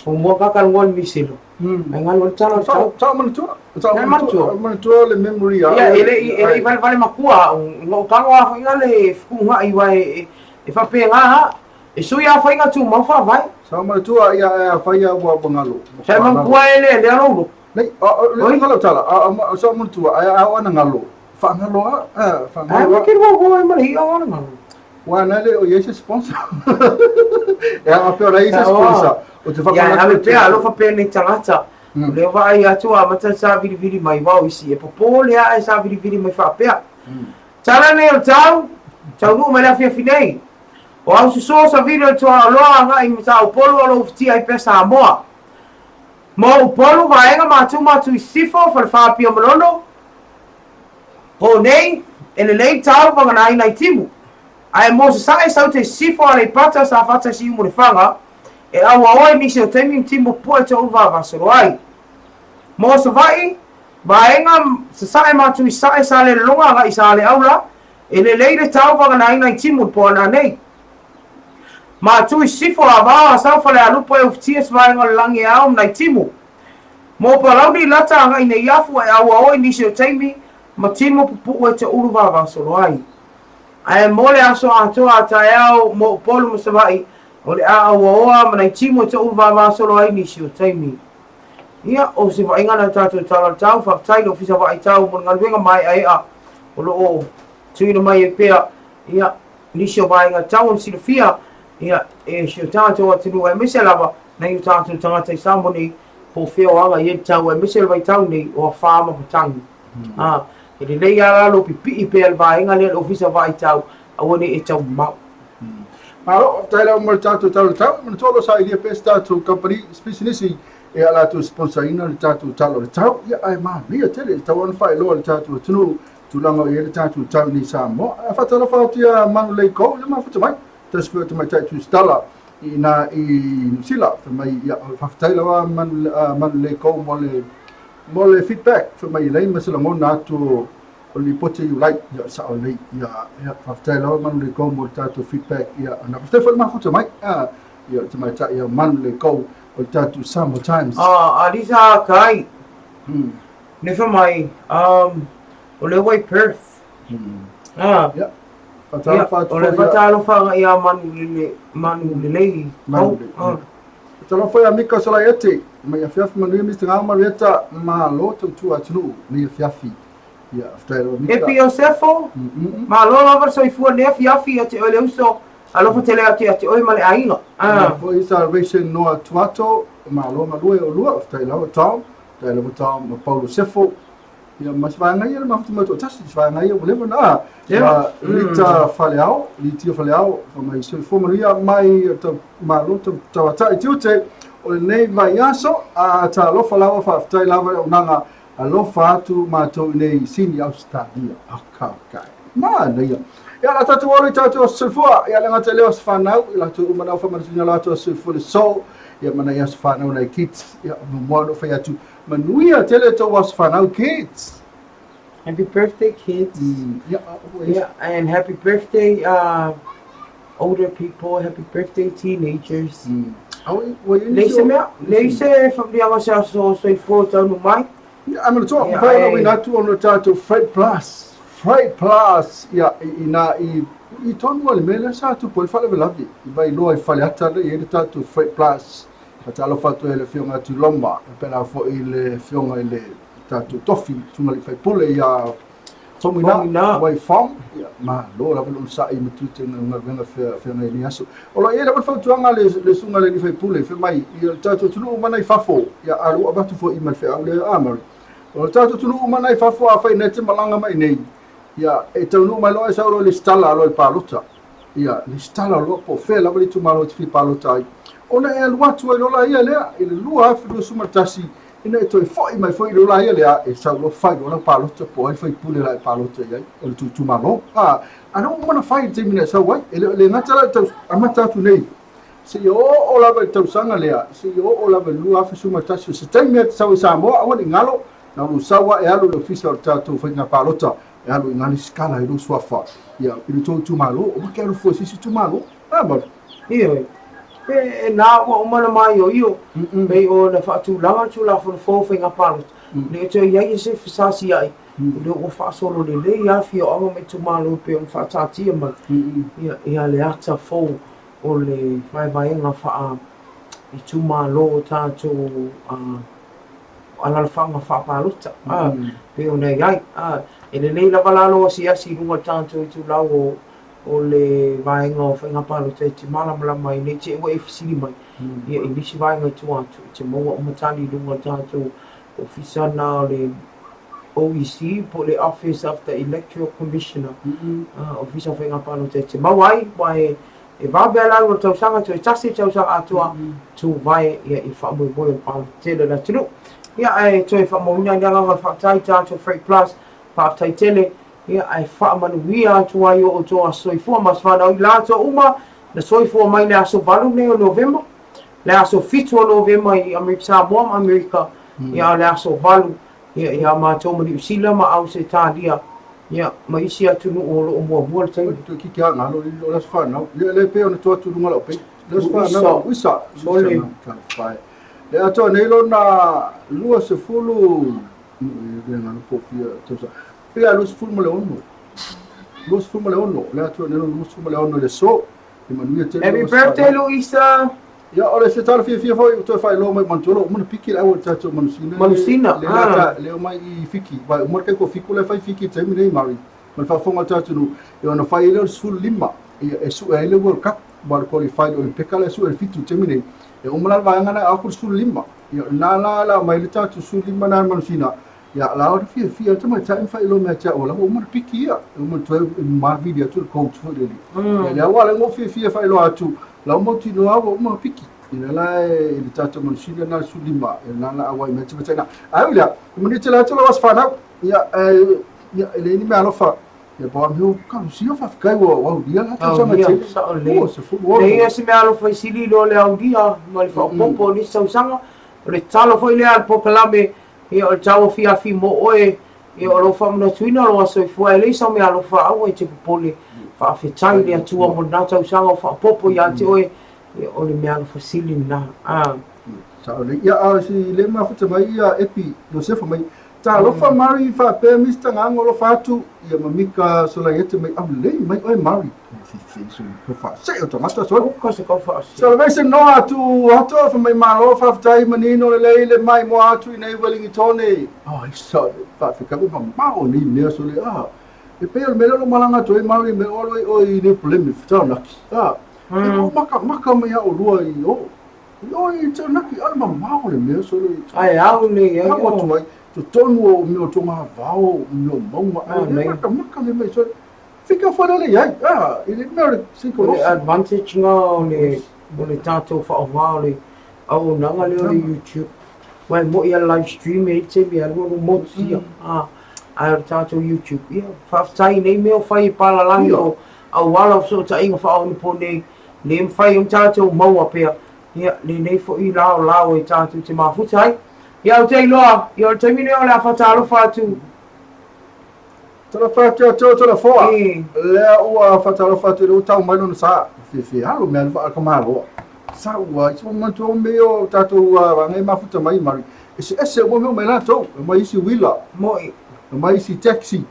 o mua kakal ngol misilo ai ngalo tala Tau manatua le memory a. ia ele vale makua ngo kango a whainga le fukunga i wai e whapenga ha e sui a whainga tu mau wha Tau manatua ia e whaia ua bangalo. sai makua ele le alo Nei, le ngalo tala, so manatua a wana ngalo. Whangalo a, ai makir wo wo mai hi ona ngalo Wana le o yese sponsor. E a peo la yese sponsor. O te ia ame pea alo whapea nei tangata le vai atu a mata sa viri mai wau isi e popo le a sa viri mai whapea tala nei o tau nu mai la fia finei o au se so sa viri o tua loa nga i mta o polo alo ufti ai pesa a moa mo o polo vaenga matu i sifo whare whapia manono ho nei ele nei tau whanganai nai timu ai mo se sae sau te sifo ale pata sa fata si umu le whanga e awa oi nisi o temi timu pua te uva vasoro ai mo se vai vaenga se sae matu i sae sa le longa nga i sa le aula e le leire tau whanganai nai timu po na nei matu i sifo a vaa sau fale alupo e uftia se vaenga langi au nai timu mo pa launi lata nga i ne iafu e awa oi nisi o temi ma timu pupu e te uva vasoro ai ai mole aso atoa tae au mo polu mo se vai o le a oa mana i timo te uva vasolo ai nisi o taimi. Ia o se va ingana tātou tala tau, whaktai lo fisa vai tau, mo ngaluenga mai ai a, o lo o tuina mai e pea, ia nisi o vai inga tau on sila fia, ia e si o tātou atinu e mese lava, na i o tātou tangata i samoni, po feo anga i e tau e mese vai tau nei o a whaama po tangi. E le lei ala lo pipi i pea vai inga le o fisa vai tau, a wane e tau mau. Malo, taila mo tatu tau, mana tolo sa idea pes tatu company specialisi e ala tu sponsorina le tatu talo le tau, ia ai ma mia tele tau an fai lo le tatu tunu tulanga e le tatu tau ni sa mo. A fatala fa tia manu le ko, le ma futa mai. Tas fu mai tatu stala ina i sila, mai ia fa taila wa manu le ko mo le feedback, fa mai le masala mo na tu o li pote you like ya sa o le ya after lo man le ko mo tatu feedback ya na after fa ma futa mai ya te mai ta ya man le ko o tatu sometimes alisa kai ne fa mai o le way Perth ya o le fatalo fa ya man le tala foi amica sala yete mai afiaf manu mi tanga mareta ma lo tu atunu ni afiafi ya after e pio sefo ma lo lava so fu ne afiafi ate ole uso alo fotele ate oi male ainga foi salvation no atuato ma lo o lua after la town tele town ma paulo sefo ya mas vai ngai ma fatu to tas vai ngai o level na ya lita faleao liti faleao ma iso fo maria mai to ma lo to tawata itiute o nei vai aso a ta lo falao fa after lava nanga alo fatu ma to nei sini australia akakai ma nei ya la tatu ori tatu sulfua ya la tele os fanau la tu mana fa mana la tu sulfua so ya mana ya fanau nei kids ya mo no fa ya tu manuia tele to was fanau kids. Happy birthday, kids. Yeah, and happy birthday older people, happy birthday teenagers. Leise from the other side so photo no mai. I'm going to talk about we not to on the title Freight Plus ya ina I tonu le mele sa tu poi fale velavi vai lo ai fale ata le e tatu Freight Plus atalo fatu ele fionga tu lomba pela fo ile fionga ile tatu tofi tu mali fai pole ya Tomina wai fong ma lo la lo sa I mutu te nga fe nga ni aso o lo ia fa tuanga le sunga le fe pule fe mai ia tato tulu mana I fafo ia alu abatu fo I mal fe aule amar o tato tulu mana I fafo a fa net malanga mai nei ia e tonu mai lo sa lo le stala lo palota ia le stala lo po fe la vali tu malo ti palota ona e alu atu lo la ia le ile lua fa do sumatasi ina e toi foi mai foi lo la ia le e sa lo fai lo palota po ai fai pule la palota ia o tu malo ana mana fai te mina sa wai le ngata ta amata tu nei se yo o la ba tau sanga le se yo o la ba lua fa sumatasi se tai me sa sa mo awani ngalo na lu sawa e alu lo fisa o tatu fai nga palota e alu ngani skala I lo swafa ia I tu malo o ke alu fo si tu malo ba ia e na o mana mai o io me o na fa tu langa tu la fo nga palo le te ia se fisasi ai le o fa solo le ia fi o me tu malo pe on fa tati ma ia le ata fo o le vai nga fa I tu malo tatu ala fanga fa paluta pe ona ai ele nei la valalo si lunga tanto I tu lawo o le vaenga o whainga paluta I te malamala mai nei te ewa e fisiri mai ia I nisi vaenga I tu atu te maua o matani lunga tanto o fisana o le OEC po le Office of the Electoral Commissioner o fisa whainga paluta te mawai mai e vavela o tausanga to tasi tausanga atua tu vai ia I whaamui boi o paluta te la tunu ia ai to e whaamouina nyanga ngal whaktai tātou Freight Plus whaktai tele ia ai whaamanuia atu ai o toa soifua mas whanau I lato uma na soifua mai le aso valu nei o November le aso fitu o November I Amerika Samoa ma Amerika ia le aso valu ia mātou mani usila ma au se tālia ia ma isi atu nu o loo mua le taimi tu ki kia ngalo I lo las whanau le pe ona tua tulunga lau pe las whanau wisa sole le ato nei lo na lua se fulu le ngalo po pia tausa pia lua se fulu mo le ono lua se fulu mo le ono le ato nei lo lua se fulu mo le ono le so I manuia te happy birthday Luisa ia ole se tala fia foi to fai lo mai mantolo mo piki la o tato manusina le lata le mai I fiki vai mo ke ko fiku le fai fiki te mi nei mari ma fa fonga tato no e ona fai le sul lima e su e le World Cup bar qualified o pekala su e fitu te mi nei e o mala vai ngana aku sul lima ia na la mai le tato sul lima na manusina ia la o fia te mai tai fai lo me ta o la mo piki ia o mo to ma video tu coach fo le ia wala mo fia fai lo atu la mo tino awo mo piki ina la e tato manusina na sulima e na awai me tsa na awila mo ni tla tla was fana ya le ni me alofa ya ba mi ka si o fa kai wo dia la tsa ma tsa le ia se me alofa sili lo le au dia mo le fa popo ni sa usanga le talo foi le al popolame e o tau fi mo oe e o lo fa mo tuina lo so fu le sa me alofa au e te popole fa fetai le atua mo na tau usanga fa popo ya te oe o le mea no fasili na sa le ia a si le ma futa mai ia epi no se fa mai ta lo fa mari fa pe mista ngango lo fatu ia mamika so la yete mai am le mai oi mari si so fa se o tomata so ko se ko fa so le se no atu ato fa mai ma lo fa tai manino le mai mo atu nei Wellingtone so fa ka ko ma o ni me so le e pe o melo lo malanga to mari me o I ne problemi fa na maka mai o lua I o I te naki alma mau le mea so le ai au le ai o tu mai tu tonu o me o tonga vao me o mauma ai maka le mai so fica fora le ai ele me cinco le advantage nga le tato fa o le au nanga le YouTube wai mo ia live stream e te me algo mo sia ai tato YouTube ia fa tai nei me o fai pala langi o au wala so ta inga fa o po nei le mfai tato mau apea ia le nei fo I lao e tato te mafuta ai ia o te iloa ia o te mine o le afatalo fatu tala fatu tala foa le ua fatalo fatu le tau mai no sa fi halo me alfa kamalo sa ua I manto me o tato ngai mafuta mai mari ese mo me mai lato mai si wila mai si taxi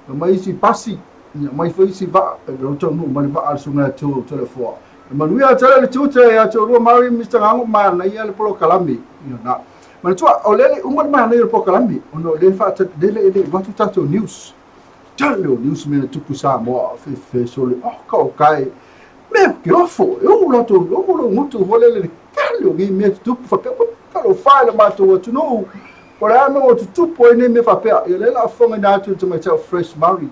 mai si pasi mai foi si va lo tonu mai va al sunga to le foa manuia tele le tuta ya to ro mari Mr. Ngango ma na ia le polo kalami na ma tu o le uma ma na le polo kalami ono le fa te dele ele va tu tato news talo news mena tupu Samoa fe sole ka kai me ke ofo eu lo to mutu holele kalo gi me tupu fa pe kalo file ma to to no ora no to tupu ene me fa pe ele la fonga na to myself fresh Murray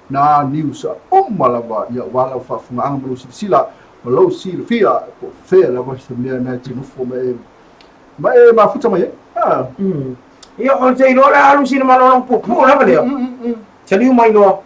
na news malava ya wala fa funga ang bro sila lo sila fia ko fe la va se me na tino fo me ma futa mai ia o te irola alu sina malolong pupu la valeo tali mai no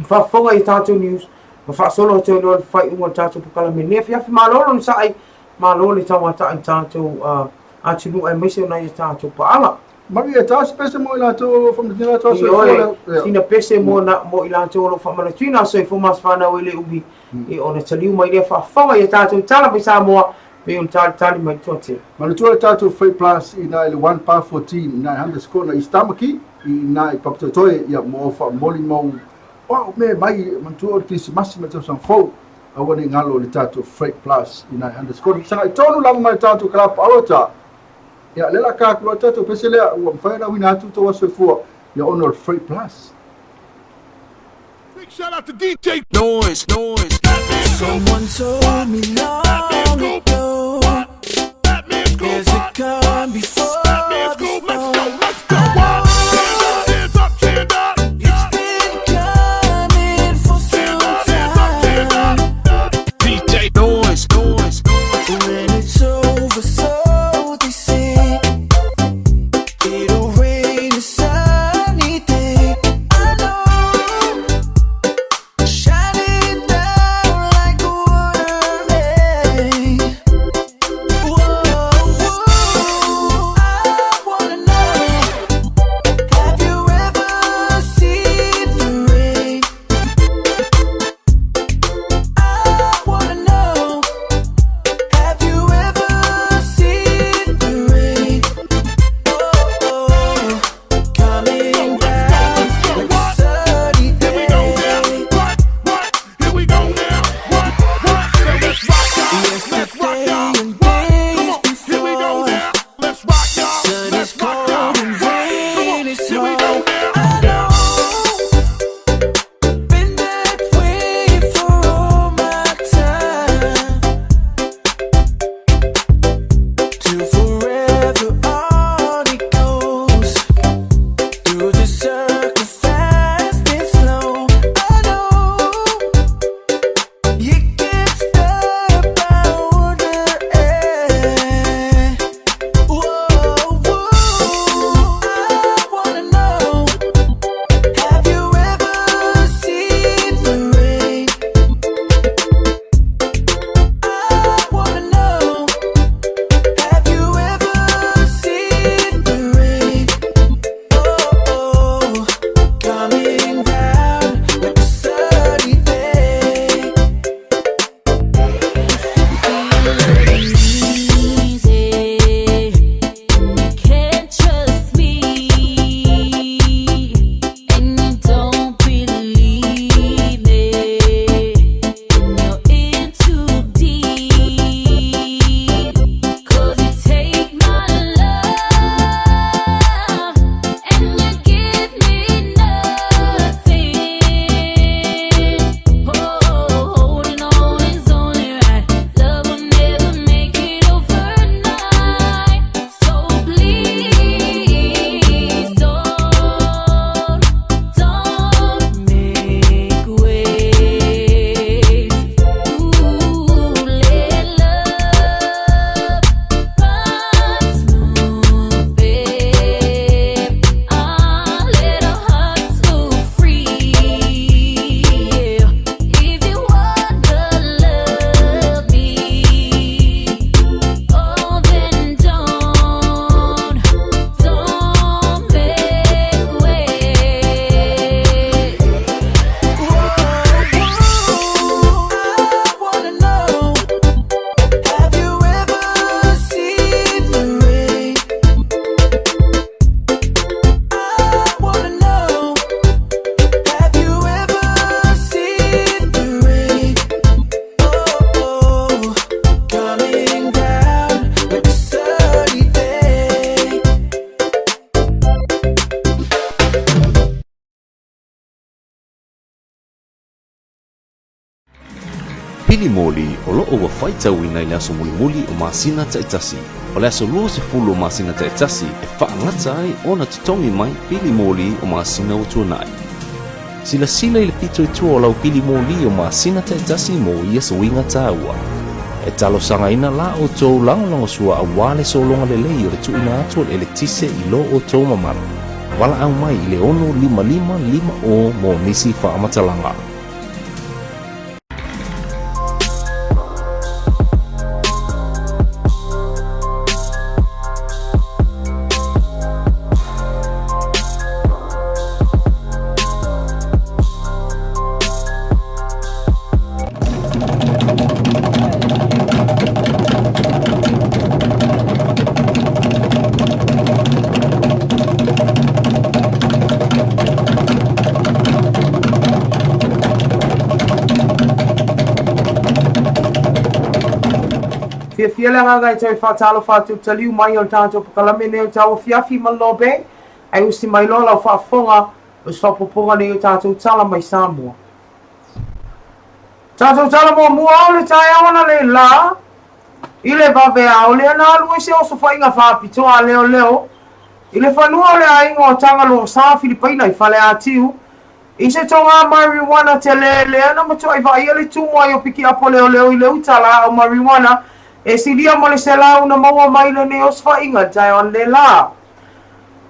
fa fonga I tātou news ma fa solo te no fai unga tātou pukala me ne fia malolo sai malolo tawa ta tātou atinu ai mese na I tātou paanga Maria ta special mo ila to from the to so sina pese mo na mo ila to lo fa mala tina so fo mas fa na wele ubi e ona tali mai le fa fonga ia tātou tala pe sa mo pe un tali mai tote Manutua tātou Freight Plus ina ile 1 par 14 900 score na Istamaki ina I papatoe ia mo fa moli mo me mai mantua kisi massima to san fo awani ngalo le tātou Freight Plus ina 900 score sa I tonu lang mai tātou klap alota ia lela ka ko tātou pesele o fa na wina tu to waso fo ia honor Freight Plus. Big shout out to DJ Noise. Someone told me long ago there's a calm before the storm. Let's go. Hands up, stand up. It's been coming for some time. DJ Noise. When it's over, so they say it'll rain a sunny day. I know, shining down like a water rain. Whoa, pili moli o loo ua faitauina i le aso mulimuli o masina taʻitasi. O le aso 20 o masina taʻitasi e faagata ai ona totogi mai pili moli o masina ua tuanaʻi. Silasila i le pito itua o lau pili moli o masina taʻitasi mo ia soiga tāua. E talosagaina la outou lagolago sua auā le solologa lelei o le tuuina atu o le eletise i lo outou mamala. Walaau mai i le 655 o mo nisi faamatalaga. Fia le ngaga i tau whaatalo whātu taliu mai o tātou pakalame neo tau fiafi malobe ai usi mai lola o whaafonga us whapoponga neo tātou tala mai Samoa. Tātou tala mua o le tai awana le la i le vavea o le ana alu e se o so whainga whaapitoa leo i le whanua o le ainga o tangalo o Sā Filipaina i whale atiu i se tonga marijuana te le ana matua i vai le tumua i o piki apo leo i le utala o marijuana e silia mo le sela una maua mai le neos whainga tai on le la.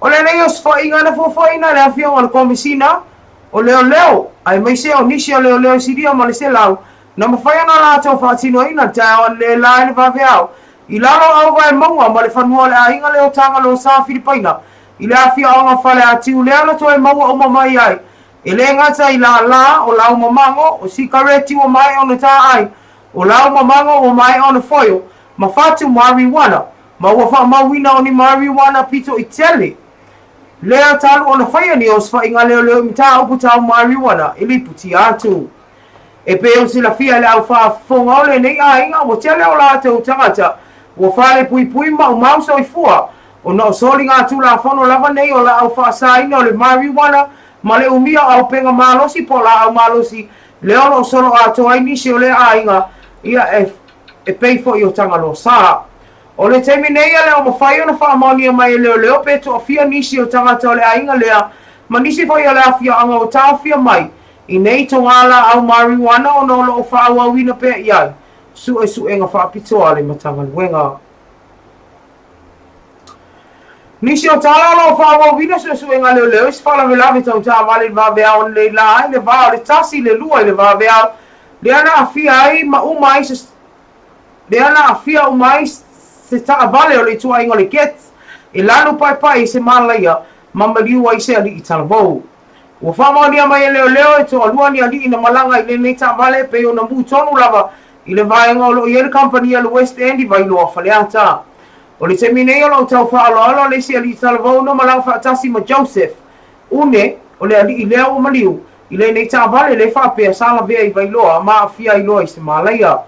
O le neos whainga na fuaina le afia o le komisina o leo ai mai se o nisi o leo silia mo le sela na mawhaiana la tau whaatino ina tai on le la le vaveao i lalo au vai maua mo le whanua le ainga leo tanga lo Sā Filipaina i le afia o ngā whale atiu le ala toi maua o mamai ai e le ngata i la o lau mamango o sikareti o mai o na tā ai o lau mamango o mai o na foio ma fatu marijuana ma ua wha mawina o ni marijuana pito i tele lea talu o na whaia ni o sfa inga leo mi tā upu tau marijuana i li puti atu e pe o sila fia le au wha fonga o le nei a inga o tele o la te o tangata o whale pui ma o mausa i fua o na o soli ngā tu la whono lava nei o la au wha sa ina o le marijuana ma le umia au penga malosi po la au malosi leo no solo a to ai nisi o le a inga ia e pei fo i o tangalo Sā. O le teimi nei a leo mawhai o na whaamaunia mai leo pe to a fia nisi o tangata o le a inga lea ma nisi fo i o le a fia anga o tau fia mai i nei to ngala au marijuana o no lo o whaawawina pe iai su e nga whaapitoa le matanga luenga. Nisi o tala lo whaawawina su e nga leo isi whala me lawe tau tā wale vavea o le la ai le vao le tasi le lua i le vavea le ana a fia ai ma umai se le ana a fia umai se ta vale o le tua ingo le get e lanu pai se malaia mamaliu ai se ali i talavou. Ua whamaunia mai leo e to alua ni ali ina malanga i le nei ta vale pe o na mu tonu lava i le vaenga o lo i ele company a le West End i vai loa whaleata. O le te minei o lo tau whaaloalo le se ali i talavou no malau whaatasi ma Joseph une o le ali i leo o maliu i le nei ta vale le whapea sala vea i vai loa ma a fia i loa i se malaia.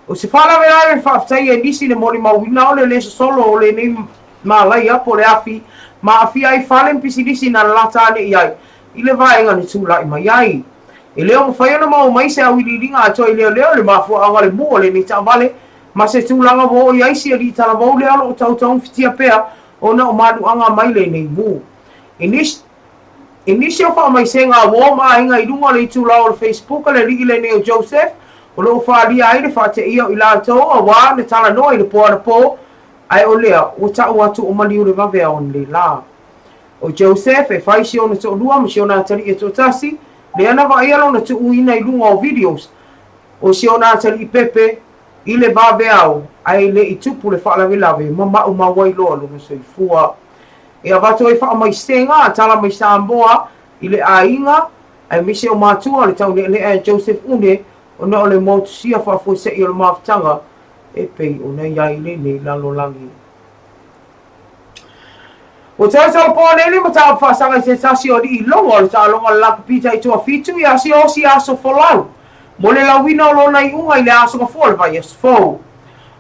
O se whala vea e whaftai e nisi le mori mawina o le solo o le nei malaia po le afi ma a fia i whale mpisi nisi na lata ane i ai i le vaenga ni tūla i mai ai. E leo mwhaiona mau mai se au i liringa ato i leo le mafua anga le mua le nei ta vale ma se tūlanga wo i aisi a li tala vau le alo o tau fitia pea o na o madu anga mai le nei mu. Inisi o wha mai se ngā wō maa inga i runga le i tūla o le Facebook le li le nei o Joseph o lo wha lia ai le wha te ia i la tau a wā ne tala noa i le poa na po ai o lea o tau atu o mali o le vavea o le la. O Joseph e whai si o na to lua ma si o na tali e to tasi le ana wa ialo na tu uina i runga o videos o si o na tali i pepe i le vaveao ai le i tupu le whaalawe ma mau mawai loa lunga so i fua. E a vato e wha mai senga tala mai Samoa i le ainga ai mise o mātua le tau le Joseph une o na o le motu sia whafo se i o le mawhtanga e pei o na iai le ne lalo langi. O tau tau pō nene ma tau whasanga i te tasi o di i longa o le tau longa le laka pita i tua fitu i asi o si aso folau. Mo le lawina o lona i unga i le aso ka fōle vai as fōu.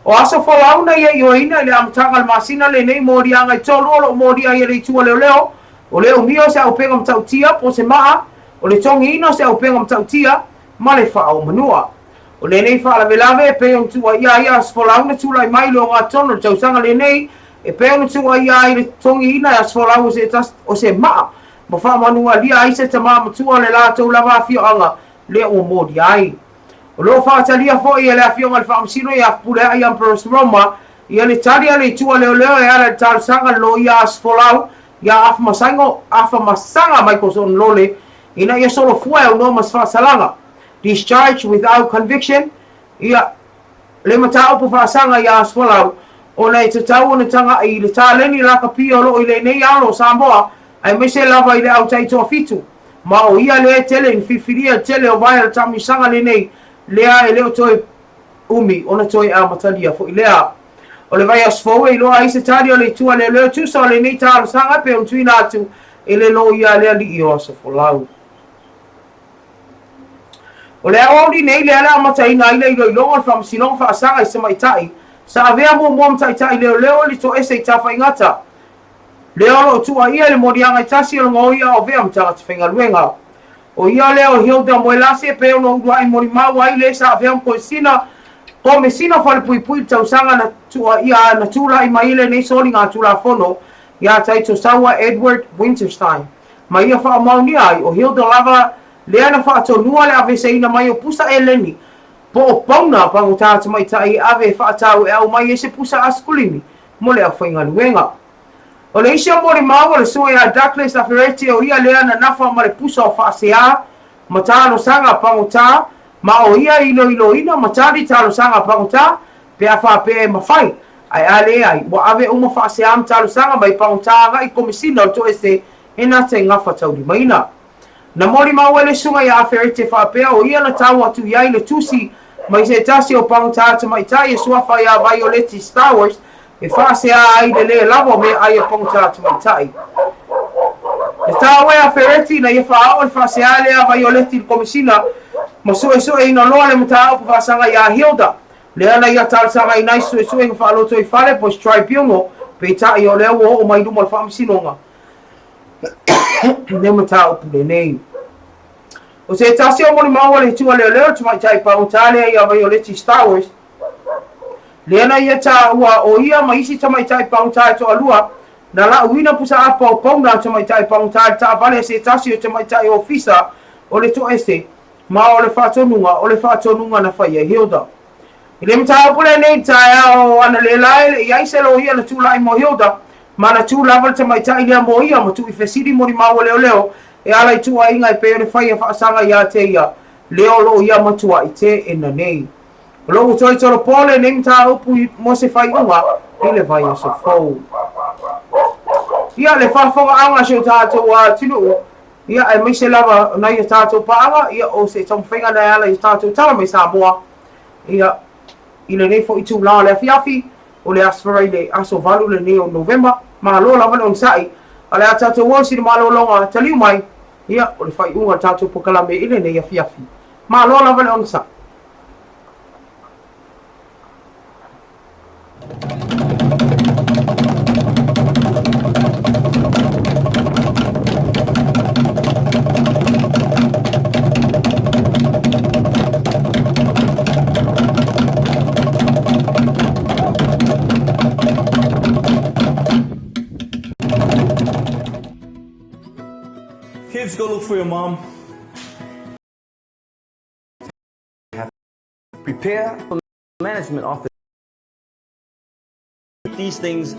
O aso folau na ia i o ina i le amatanga le masina le nei mōri anga i tolu o lo mōri ai e le tua leo o le umio se au penga matau tia po se maa o le tongi ino se au penga matau tia ma le wha au manua. O le nei wha lave lave e pe on tua ia asfolau na tula i mai lo ngā tono tau sanga le nei e pe on tua ia i le tongi ina asfolau o se maa ma wha manua lia ai se tama matua le la tau lava fio anga le o modi ai. O lo wha talia fo i le a fio ngal wha amsino i a pule ai Emperor's Roma ia le talia le tua leo leo e ala tal sanga lo ia asfolau ia afa masanga mai ko son lole ina ia solo fua e no mas wha salanga. Discharged without conviction ia le mata o pa sanga ia asfolau ona e tau ona tanga i le taleni la kapia lo i le nei alo Samoa ai me se lava i le au tai to fitu ma o ia le tele in fifiria tele o vai tami sanga le nei lea e leo toi umi ona toi a matalia fo i lea o le vai asfo e lo ai se tali o le tua le leo tu so le nei talo sanga pe on tuina atu e le lo ia le ali i o asfolau. O le aori nei le ala matai na ile ilo ilonga fa msinong fa asanga i sama itai sa avea mo mta itai leo li to ese itafa ingata leo lo tua ia le morianga itasi o ngoia o vea mta te whenga luenga o ia leo Hilda Moelase pe ono udua i mori mau ai le sa avea mko sina ko me sina fa le pui tau sanga na tua ia na tula i maile nei soli ngā tula fono ia tai to sawa Edward Winterstein ma ia fa mauni ai o Hilda lava lea na whaatonua le ave se ina mai o pusa e leni. Po o pauna pango tāta mai tai ave whaatau e au mai e se pusa askulini. Mo lea whainga luenga. O le isia mori maua le sua a Douglas Aferete o ia lea na nafa ma le pusa o whaasea. Ma tālo sanga pango tā. Ma o ia ilo ina ma tāri tālo sanga pango tā. Pe a whape e mawhai. Ai ale ai. Wa ave uma whaasea ma tālo sanga mai pango tā nga i komisina o to e se e na te ngafa tauri maina. Na mori maua le sunga ia Aferete whapea o ia na tau atu iai le tusi mai se tasi o pango tāta mai tai e suafa ia Violeti Star Wars e whaasea ai le lavo me ai e pango tāta mai tai. Le tau e Aferete na ia whaao e whaasea le a Violeti komisina ma sue ina loa le mata o whaasanga ia Hilda. Le ana ia tāsanga i nai sue nga whaaloto i whale post tribunal pe tai o leo o mai duma le whaamsinonga. Ne mata o pule nei. O se tasi o mori maua le tua leo tumai tai pa utale ia Violeti Star Wars. Le ana ia ta ua o ia maisi tamai tai pa utale to alua na la uina pusa apa o pauna tamai tai pa utale ta vale se tasi o tamai tai ofisa o le to este ma o le whatonunga na whaia Hilda. Ile mta o pule nei tai o ana le lai ia iselo ia na tulai mo Hilda ma na tu lava tamai tai ia mo ia ma tu i fesiri mori maua leo e ala i tua inga i peo le whaia whaasanga ia te ia leo lo ia matua i te ena nei. Lo utoi tolo pole nei mta upu mo se whai unga i le vai o se fau. Ia le whafonga anga se o tātou a tinu ia e meise lava na ia tātou paanga ia o se tamu whenga na ala i tātou tala mai Samoa ia i le nei fo i tū lao le afiafi o le asfarai le aso valu le nei o November ma lo lava le on sai ale a tātou wasi le malo longa taliu mai ia o le whai unga tātou pokalame ile nei afiafi. Ma loa lava le onsa. Kids, go look for your mom. Prepare for management office. These things,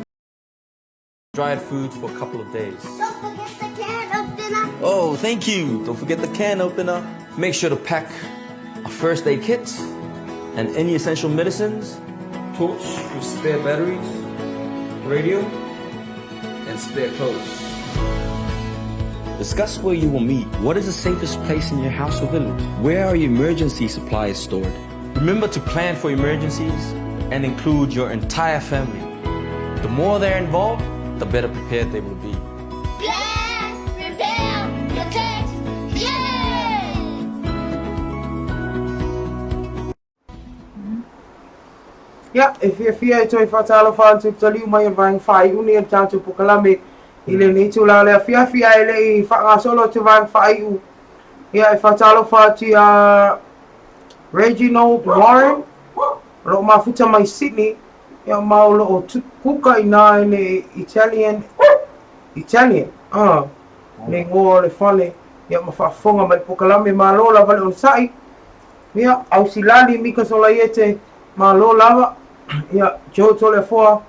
dried foods for a couple of days. Don't forget the can opener. Oh, thank you. Don't forget the can opener. Make sure to pack a first aid kit and any essential medicines, torch with spare batteries, radio, and spare clothes. Discuss where you will meet. What is the safest place in your house or village? Where are your emergency supplies stored? Remember to plan for emergencies and include your entire family. The more they're involved, the better prepared they will be. Plan, prepare, protect, yeah! Ja, e fia e toi whatalo whantu taliu mai vang whai uni e tātou pokalame i le ni tu la le fia e le i whanga solo te vang whai u. Ia e whatalo whati a Reginald Warren lo mafuta mai Sydney ia maulo o kuka ina ne Italian ne ngo le fale ia mafafonga mai pokalame malola vale on sai ia au silali mika solaiete malola ia joto le foa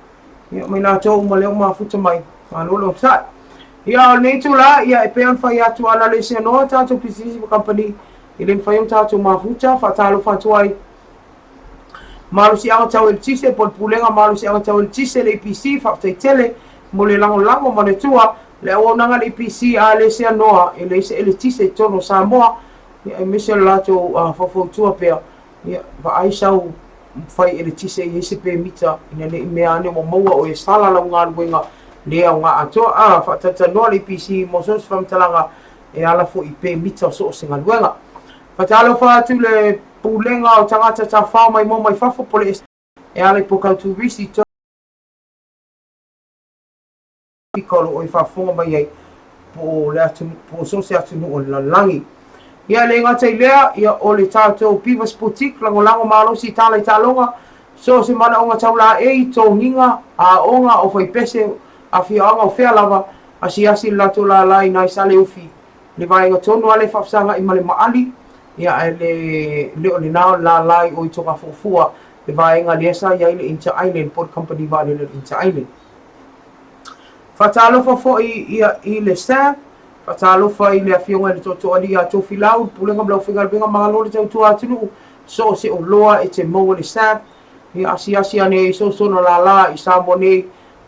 ia mina to male mafuta mai malola on sai ia ne tula ia e peon fa ia tu analise no tato pisi company ile mfayum tato mafuta fatalo fatuai malusi anga tau el tise pol pulenga malusi anga tau el tise le PC fa tele mo le lango mo le tua le ona nga le PC a le se noa ele se ele tise tono Samoa e Michel lato fo tua pe ia va aisha u fai ele tise e se pe mita ina le me ane mo moa o e sala la nga wenga le nga ato fa tata no le PC mo so fam talanga e ala fo i pe mita so se nga wenga fa talo fa tu le pulenga o tangata ta whao mai mo mai whafo pole e ale pokau tu risi to pikolo o i whafonga mai ei po le atu po so se atu no o la langi ia le ngata i lea ia o le tātou Pivas Boutique lango malo si tala i talonga so se mana o nga taula e tō hinga a onga o whai pese a fia anga o whea lava a si asi lato la lai nai sale ufi le vai nga tonu ale whafsanga i male maali ia le o le nao la lai o i toka fufua le vaenga lesa ia ile Inter Island Port Company vale le Inter Island fatalo fo i le sa fatalo fa i le afionga le toto ali a to filau pulenga blau fingal benga mangalo le tau atu so se o loa e te mo le sa ia asi ane so no la i sa mone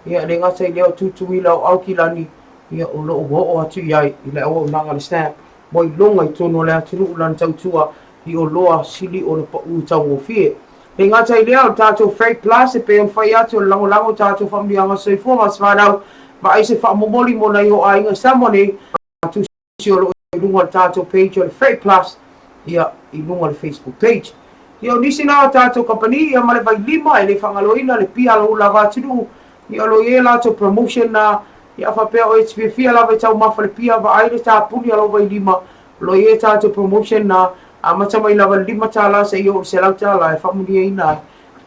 ia le ngata i le o tutuila o aukilani ia o lo o atu ia i le o nanga le sa moi longa i tono le atunu ulan tautua i o loa sili o le pa'u tau o fie. E ngata i lea o tātou Freight Plus e pe on whai atu o lango tātou whambianga soifua mas whanau ma aise whamomoli mo na i o ainga samone atu si o lo i lunga le tātou page o le Freight Plus ia i lunga le Facebook page. Ia o nisi na o tātou company ia male vai lima e le whangaloina le pia lo ula vātunu ia lo i e lātou promotion na ia fa pe o HVF la vai tau mafale pia va aire ta puni alo vai lima lo ye ta to promotion na amata mai la lima ta la se yo se la ta la fa muni ina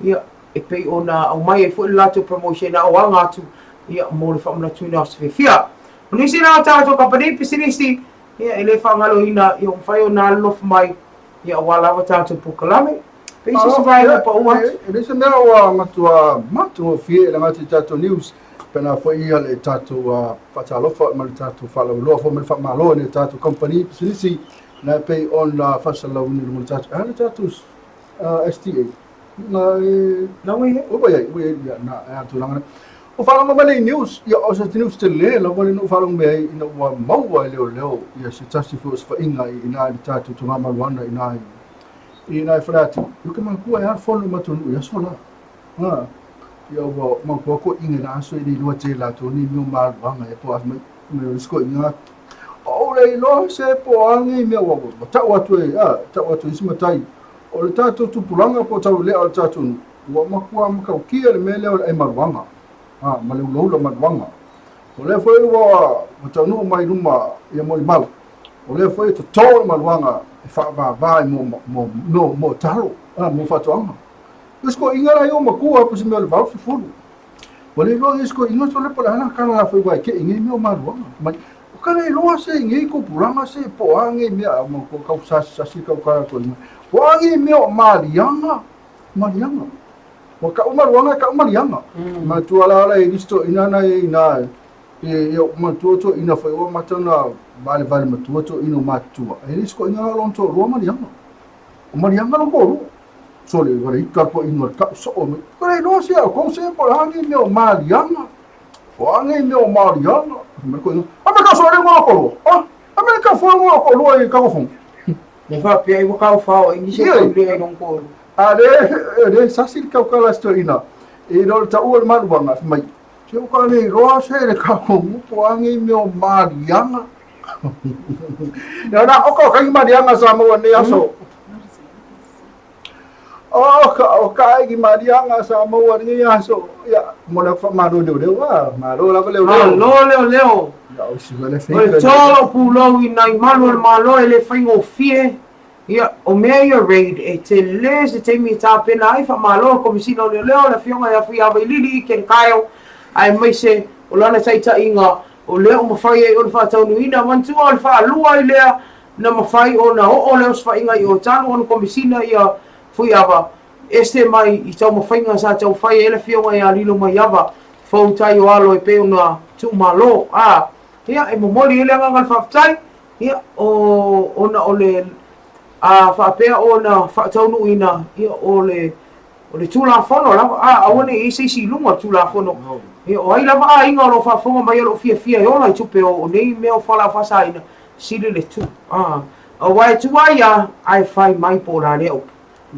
ia e pe ona o mai e fu la to promotion na o anga tu ia mo le fa mna tu na HVF ni sina ta to company pisinisi ia ele fa ngalo ina yo fa yo na lof mai ia wala va ta to pukalame pe se vai pa o ele se na o matua fie la ngati ta to news pena foi ia le tatu fatalofa ma le tatu fala lo fo me fa malo le tatu company sinisi na pay on la fasala uni le tatu le tatu STA na we ya na atu langa o fala ma le news ya o se news te le lo vale no fala me ina wa mau leo ya se tasi fo fa inga ina le tatu to ma wana ina frati you can ku ya fo no matunu ya sola ia wa mangkoko inga na so i lua te la to ni mi ma wanga e po as me sko inga o le lo se po angi me wa ta watu isma tai o le tato tu pulanga po tau le al tatu wa makua maka kia le mele o e marwanga ma le lo marwanga o le foi wa tanu mai ruma ia mo le mal o le foi to to marwanga e fa ba mo taro mo fatuanga Isko ingala yo makua po si mel vau fulu. Wale lo isko ingo tole pala na kana la foi vai ke ingi mi o maru. Mai o kana lo se ingi ko pulanga se po angi mi a mo ko ka sa si ka ka ko. Po angi mi o marianga. Wa ka o maruanga ka o marianga. Ma tu ala ala isto inana ina e yo ma tu to ina foi o matana vale ma tu to ino matua. E isko ingala lo to ro marianga. O marianga lo ko so le vale kapo ino ka so o me kore no se ko se po hangi me o marianga me ko no ka so le mo ko ka fo mo ko lo e ka ko fon ne fa pe ai ka fa o ni se ko le non ko ale sa sil ka la stoina e no ta o ma wanga mai se ko le ro se le ka ko mo po hangi me o marianga na o ko ka marianga sa mo ne aso o ka gi marianga sa mo ni aso ya mo la fa maro de maro la leo ya o si vale fe o tolo pulo i nai malo ele fringo fie Ia, o mea ia raid e te le se te mi tā pena ai wha malo komisina o leo le fionga ia fui awa ilili i ke kaio ai mai se o lana taita inga o leo mawhai ai o le whātaunu ina mantua o le wha alua i lea na mawhai o na o leo swa inga i o tano o na komisina ia fui awa este mai i tau mawhainga sa tau whai e le fionga ia lilo mai awa fau tai o alo e peo na tu malo ia e momoli ele anga ngal whaftai ia o na o le whaapea o na whaataunu ina ia o le tūlafono lava awane i seisi lunga tūlafono ia o ai lava a inga o lo whaafonga mai o lo fia e ola i tupe o nei mea o whala whasa ina sile le tu o wai tua ia ai whai mai po la leo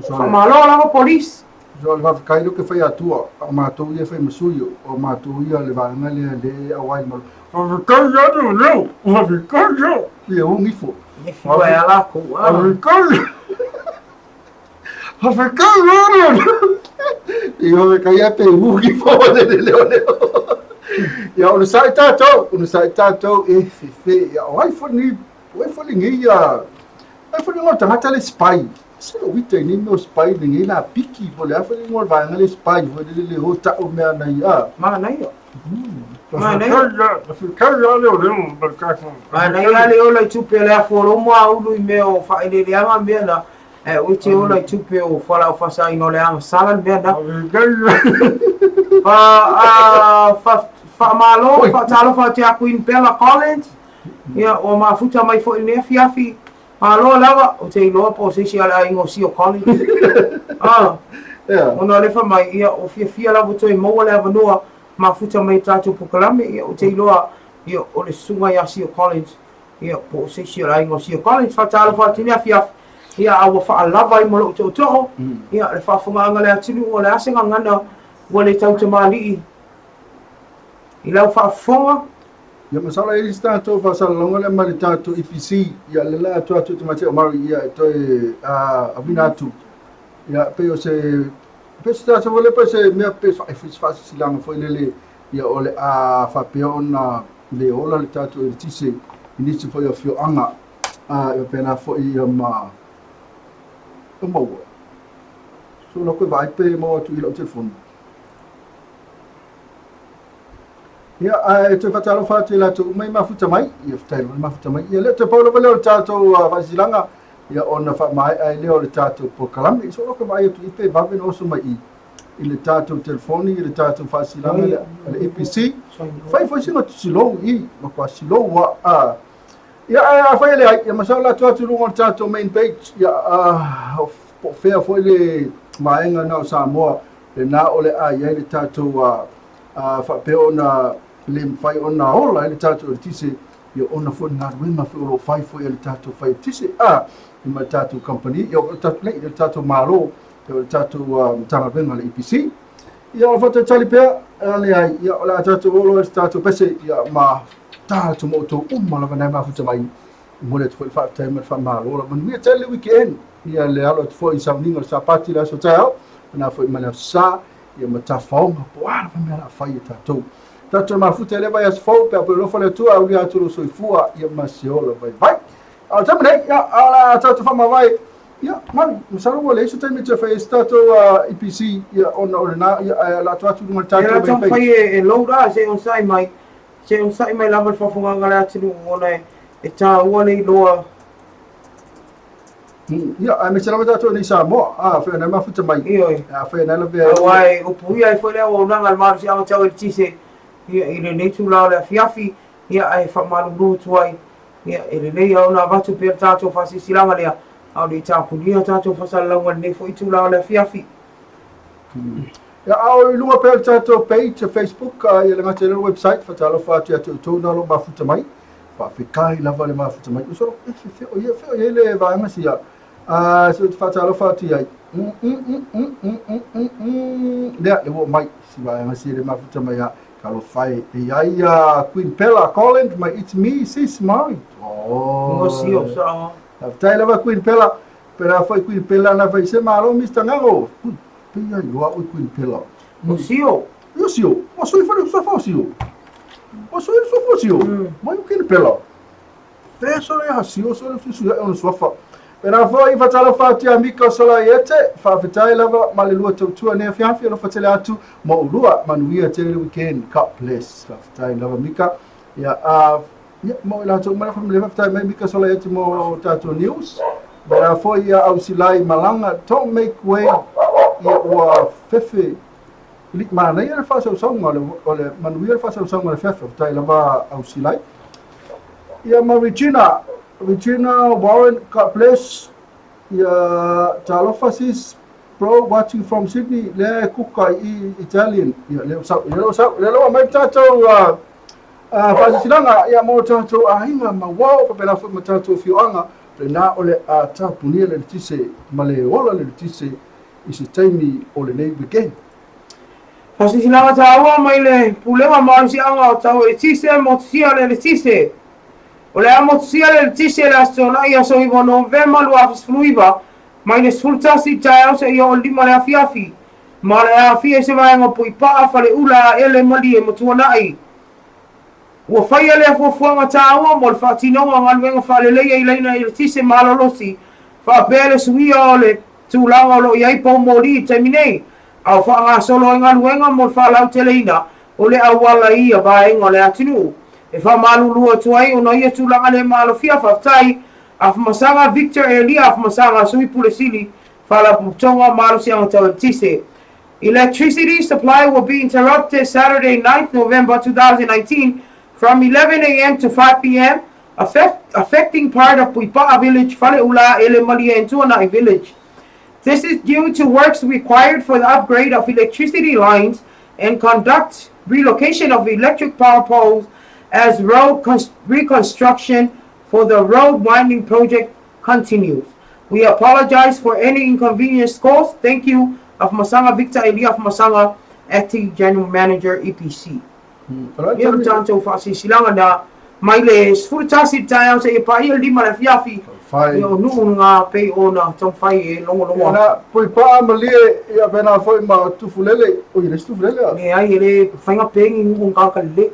whamalo lava polis so le whakairo ke whai atua a mātou ia whai masui o mātou ia le vanga le awai malo whakairo atu leo whakairo ia o ngifo Vai lá com e o que ia pe ugi fora de leo ia o sai tato e fe ia o iPhone ngi ia iPhone ngo tanga le spy se lo vite ni no spy ni na piki po le iPhone ngo vai ngale spy vo de le hota o mea na ia ma na ia Mana ia le ola i tupe le aforo moa ulu i meo whaile le anga mea na o te ola i tupe o whala o whasa ino le anga salan mea na whamalo, whatalo wha te a Queen Bella Collins ia o mafuta mai fo i nea fiafi malo lava o te iloa po sisi ala ingo si o Collins ona lefa mai ia o fia lava toi moa le avanua mafuta mai tātou pukalame ia o te iloa ia o le sunga ia Sio Collins ia po se Sio Laingo Sio Collins whatala whatinea fiaf ia awa whaalava i molo o toho ia le whawhungaanga le atinu o le asenga ngana ua le tauta mali i lau whaafonga ia masala i tātou whasalonga le mali tātou IPC ia le la atu te mate o mari ia toi abina atu ia peo se Pesta sa vole pa se mea pe fa silanga foi le ia ole a fa pe ona le ola le tatu e tise inisi foi o fio anga e pena foi ma mo so lo ko vai pe mo tu ilo telefone ia e te fatalo fa te la tu mai mafuta mai ia ftai mafuta mai ia le te paulo vale tatu fa silanga ia ona fa mai ai leo le tatou po kalame so lo ko vai tu ipe va no so mai i le tatou telefoni i le tatou fasilanga le EPC fai foi singa silo i ma kwa silo wa ia fai le ia masala tu lungo tatou main page ia po fea foi le maenga na Samoa le na ole ai le tatou fa pe ona le fai ona ola le tatou tise ia ona foi na wima foi fai foi le tatou fai tise i ma tātou company, ia o tātou nei, i tātou malo, i o tātou tanga venga le EPC. Ia o whata tali pēr, ale ai, ia o la tātou olo e tātou pese, ia ma tātou moto umala vanai mafuta mai, mole te fwoi whaatai ma wha malo, ola manu ia tele weekend, ia le alo te fwoi sauninga le sa pati la so tai au, na fwoi mana sa, ia ma tā whaonga, poara whamea la whai e tātou. Tātou mafuta ele vai as fau, pe apu lofa le tua, au lia aturu soifua, ia ma se ola vai. Al tamu nei, ia, ala tātou whama vai, ia, mami, msaro le iso taimi te whai tātou EPC, ia, ona na, ia, la tuatu lunga tātou. Ia, la tātou whai e loura, se on sai mai lava le whawhunganga le atinu, ona e tā ua nei loa. Ia, me se lava tātou nei Samoa, whai nei mafuta mai. Ioi. Whai nei lava. Wai, upu ia, whai lea o nanga le maru si anga tau e tise, ia, i le neitu lao le fiafi, ia, ai whamalu nuu tuai. Ia, ele nei au na watu pēr tātou whasi silanga lea, au nei tāpunia tātou whasalalanga nei fo itu lao lea fiafi. Ia, au lunga pēr tātou page Facebook, ia le ngate le website, whatalo whātu atu tōna lo mafuta mai, whawhikai lava le mafuta mai, usoro, feo ia le vāanga sia, so whatalo whātu iai, lea le wo mai, si vāanga sia le mafuta mai a, Kalo fai e ai Queen Bella Collins, ma it's me, sis Mari. Ngo sio, sao. Tai lava Queen Bella, pera fai Queen Bella na fai se malo Mr. Ngango. Pia loa o Queen Bella. Ngo sio. Yo sio. O soi fai so fa sio. O soi so fa sio. Ma Queen Bella. Te so le ha sio so le su on sofa. Pena foi fatala fatia mika sola yete fa fitai lava malelua tautua ne fiafi lo fatele atu mo ulua manuia tele weekend cup place fa fitai lava mika ya mo ila tu mara family fa fitai mika sola yete mo tato news pena foi ya ausilai malanga don't make way ya wa fefe lik mana ya fa so ole manuia fa so le fefe fitai lava ausilai ya Regina Warren, God bless. Ya Talofasis Pro watching from Sydney. Le Kuka Italian. Ya le mai tato fasisilanga ya mo tato ahinga mawao papena fo tato fioanga pena ole tapunia le tise male ola le tise isi taimi ole nei weekend. Fasisilanga tawa mai le pulewa marsi anga tawa tise mo sia le tise. O le amotusia le tise le asona ia so iwa November lu afis fluiva mai le sultasi tae se ia o lima le afiafi ma le afia se vaenga pui paa fale ula ele mali e motuanai ua whaia le afuafuanga tāua mo le whaatinonga ngaluenga whaaleleia ilaina i le tise malolosi whaapele suia o le tūlanga o lo iai pau mori i taiminei au whaanga solo i ngaluenga mo le whaalau teleina o le awala ia vaenga le atinu e fa malulua tuai ona ia tulanga le malofia fatai af masanga Victor Elia af masanga sui pulesili fala putonga malosianga tawatise. Electricity supply will be interrupted Saturday 9th November 2019 from 11 a.m. to 5 p.m. affecting part of Puipa'a village, Faleula, Elemalia and Tuanai village. This is due to works required for the upgrade of electricity lines and conduct relocation of electric power poles as road reconstruction for the road winding project continues. We apologize for any inconvenience caused. Thank you of Masanga Victor Elia of Masanga, Acting General Manager EPC. Ia tanto fasi silanga na mai le sfurtasi tayo sa ipai lima le fiafi. Yo nu nga pe ona tong fai e longo. Ona pui pa malie ia bena foi ma tufulele o ile tufulele. Ne ai ele fainga pengi ngun ka le.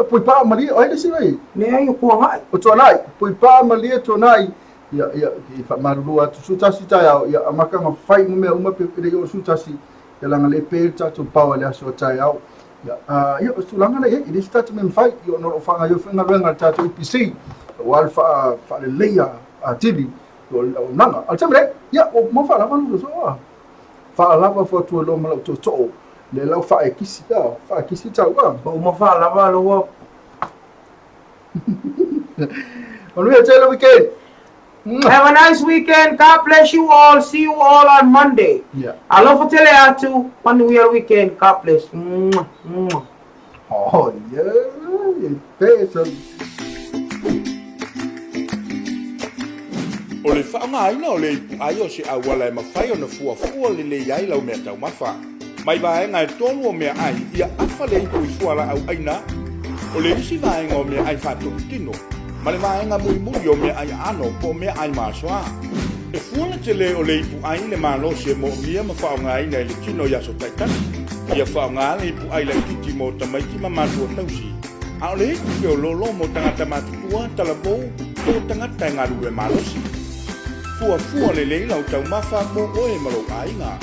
Pui pa malie o ile sinai. Ne ai ko nga. O tonai pui pa malie tonai ia i fa marua tu sutasi tayo ia amaka nga fai me uma pe yo sutasi ia langa le pe tatu pa le aso tayo. Ya sulanga na ye ini statement fight yo no fanga yo fanga venga tatu IPC wal fa le leia atili yo nanga altemre ya mo fa la vanu so fa la va fo tu lo malo to le la fa kisi ta wa mo fa la va lo on we tell weekend. Have a nice weekend. God bless you all. See you all on Monday. Yeah. I love for teleatu on the real weekend. God bless. Oh yeah. Better. O le whaangaina o le ipu ai o se awala e mawhai o na fuafua le le iai lau mea tau mawha. Mai vaenga e tonu o mea ai ia awha le ipu i fuala au aina. O le isi vaenga o mea ai whātoku tino. Ma le vaenga mui o mea ai ano po mea ai māsoa. E fuana te le o le ipu ai le mālo se mo mia ma whaangaina e le tino yaso taitani. Ia whaanga le ipu ai le kiti mo tamaiki ma mātua tausi. A o le ipu ke o lolo mo tangata mātutua talabou o tangata e ngaru e mālosi. Fua le leila o tau mawha mo oe malo ainga.